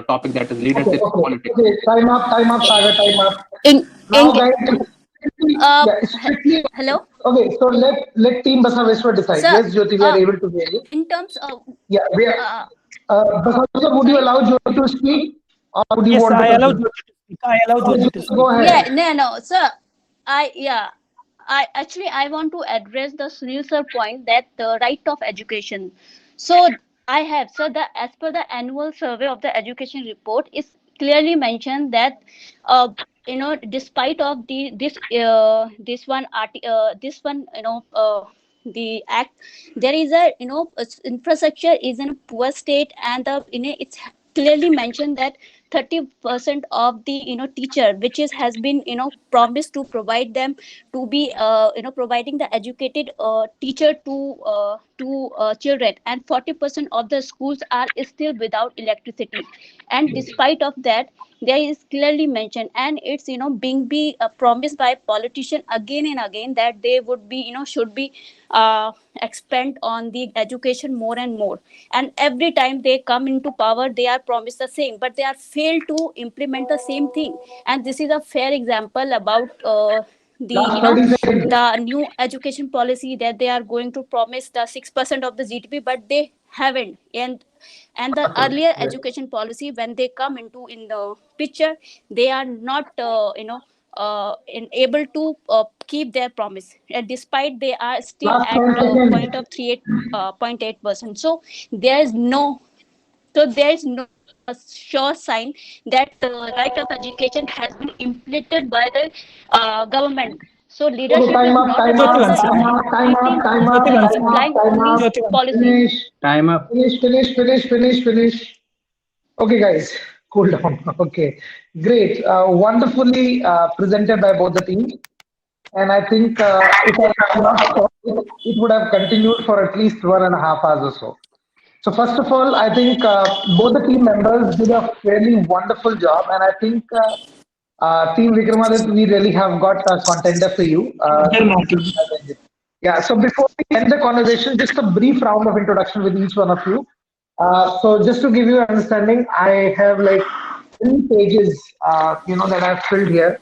topic, that is Okay, leadership okay, politics. okay. Time up, Saga, time up. in Now, guys, uh yeah, strictly. hello Okay, so let Team Basaveshwar decide. sir, Yes, Jyoti, we are able to hear you. in terms of Yeah, we are. uh Basaveshwar, would you sorry. allow Jyoti to speak, or would you yes, want to I allow conclude? Jyoti to speak. I allow Okay, Jyoti to Jyoti, go speak. Yeah, ahead. no, sir. Yeah, I actually I want to address the Sunil sir point that the right of education. So I have, so the as per the annual survey of the education report is clearly mentioned that uh, despite of this one the act, there is a infrastructure is in a poor state, and it's clearly mentioned that 30% of the teacher which is has been promised to provide them to be providing the educated teacher to children, and 40% of the schools are still without electricity. And despite of that, there is clearly mentioned, and it's being be promised by politician again and again, that they would be should be uh, expand on the education more and more. And every time they come into power, they are promised the same, but they are failed to implement the same thing. And this is a fair example about the Last 30 seconds. the new education policy, that they are going to promise the 6% of the GDP, but they haven't. And the earlier education policy, when they come into in the picture, they are not able to keep their promise, despite they are still Last at 10 seconds. point of 38 0.8%. So there is no So there is no sure sign that right of education has been implemented by the government. So Okay, leadership time is up, not time Jyoti up, about one the time second. up, time up, implementing time up, Jyoti one or time second. up, applying time only up. Jyoti one second. policies. Finish, Time up. finish. Okay, guys, cool down. Okay, great. Wonderfully presented by both the teams. And I think if I had not stopped, it would have continued for at least 1.5 hours or so. So first of all, I think both the team members did a fairly wonderful job, and I think Team Vikramaditya, we really have got a contender for you. They're not in. Yeah. So before we end the conversation, just a brief round of introduction with each one of you. So just to give you an understanding, I have like 3 pages, that I've filled here,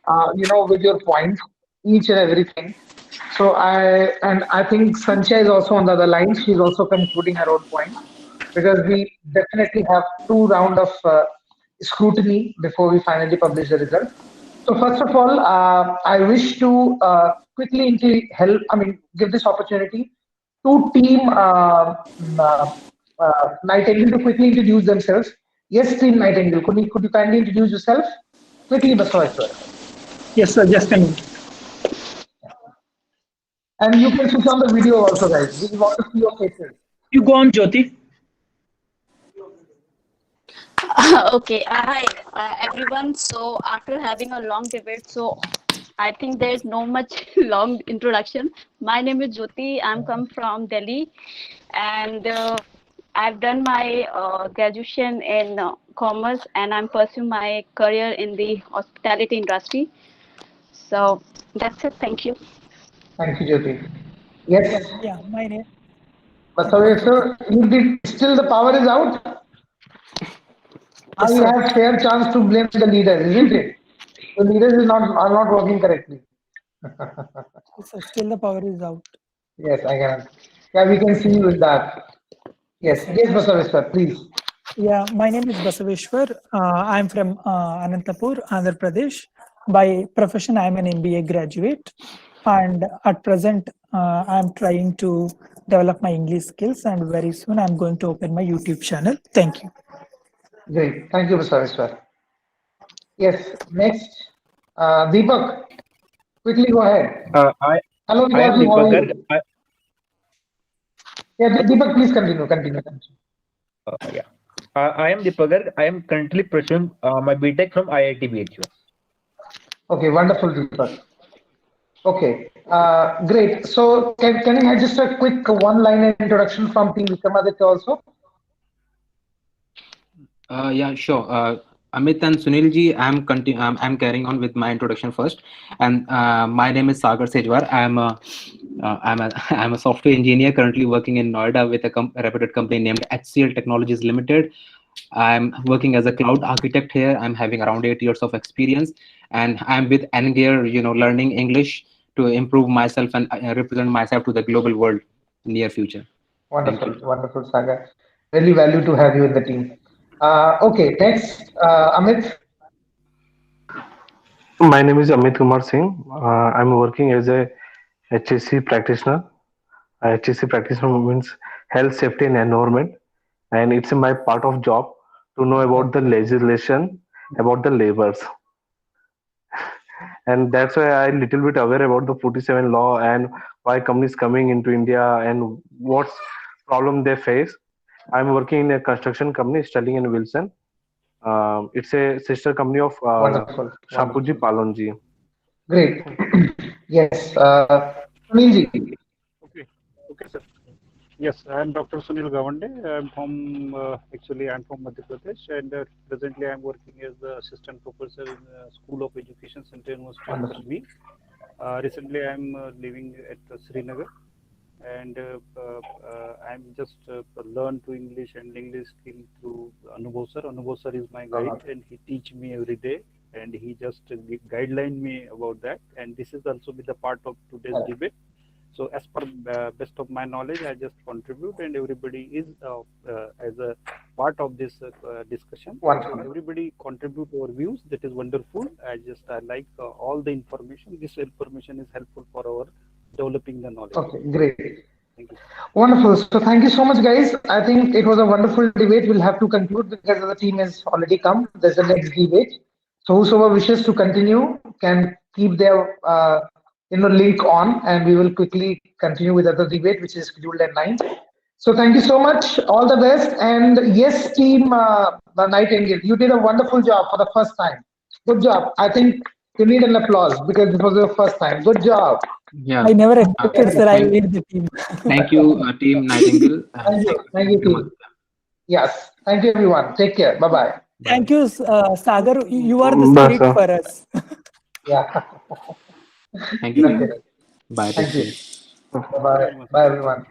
with your points, each and everything. So I think Sanchya is also on the other line. She's also concluding her own points because we definitely have 2 round of scrutiny before we finally publish the results. So first of all, I wish to give this opportunity to team Nightangle to quickly introduce themselves. Yes, team Nightangle, could you kindly introduce yourself quickly, Basaveshwar? Yes, sir. Just a minute. And you can switch on the video also, guys. We want to see your faces. You go on, Jyoti. Okay, hi everyone. So after having a long debate, so I think there is no much long introduction. My name is Jyoti. I'm come from Delhi, and I've done my graduation in commerce, and I'm pursuing my career in the hospitality industry. So that's it. Thank you. Thank you, Jyoti. Yes, Yeah, my name. but Continue, Jyoti. sir, you did still the power is out. Now Yes, you sir. have fair chance to blame the leaders, isn't it? The leaders are not working correctly. Yes, sir. Still the power is out. Yes, I can. Yeah, we can see you with that. Yes, Yes, sir. yes, Basaveshwar, please. Yeah, my name is Basaveshwar. I'm from Anantapur, Andhra Pradesh. By profession, I'm an MBA graduate, and at present, I'm trying to develop my English skills. And very soon, I'm going to open my YouTube channel. Thank you. Great. Thank you, Basaveshwar. Yes, next, Deepak, quickly go ahead. I Hello, I am Deepak, how are Deepagar. you? Yeah, Deepak, please continue. Yeah. I am Deepagar. I am currently pursuing my BTech from IIT BHU. Okay, wonderful, Deepak. Okay, great. So can I have just a quick one-line introduction from Team Vikramaditya also? Yeah, sure. Amit and Sunilji, I'm carrying on with my introduction first, and my name is Sagar Sejwar. I'm a software engineer currently working in Noida with a reputed company named HCL Technologies Limited. I'm working as a cloud architect here. I'm having around 8 years of experience, and I'm with Ngear, learning English to improve myself and represent myself to the global world in near future. Thank you. Wonderful, Saga. Really value to have you in the team. Okay, next, Amit. My name is Amit Kumar Singh. I'm working as a HSC practitioner. HSC practitioner means health, safety, and environment, and it's my part of job to know about the legislation about the labors, and that's why I little bit aware about the 47 law and why companies coming into India and what problem they face. I'm working in a construction company, Sterling and Wilson. It's a sister company of Shampuji Wonderful. Palonji. Great. Thank you. Yes, Sunilji. Okay, okay, sir. Yes, I am Dr. Sunil Gawande. I'm from Madhya Pradesh, and presently I'm working as the assistant professor in the School of Education, Central University of Wonderful. Kashmir. Recently, I'm living at Srinagar, and I'm just learn to English and English skill through Anubhav sir. Anubhav sir is my guide, and he teach me every day, and he just guideline me about that. And this is also be the part of today's debate. So as per best of my knowledge, I just contribute, and everybody is as a part of this discussion. So Wonderful. everybody contribute our views. That is wonderful. I like all the information. This information is helpful for our developing the knowledge. Okay, great. Wonderful. So thank you so much, guys. I think it was a wonderful debate. We'll have to conclude because the team has already come. There's the next debate. So whosoever wishes to continue can keep their link on, and we will quickly continue with other debate, which is scheduled at 9. So thank you so much. All the best. And yes, team Nightangle, you did a wonderful job for the first time. Good job. I think you need an applause because it was your first time. Good job. Yeah. I never expected, sir. I'll lead the team. Thank you, Team Nightangle. Thank you. Thank you, team. Yes. Thank you, everyone. Take care. Bye bye. Thank you, Sagar. You are the Bye, spirit sir. for us. Yeah. Thank you. Okay. Bye. Thank Take you. care. Bye bye. Bye, everyone.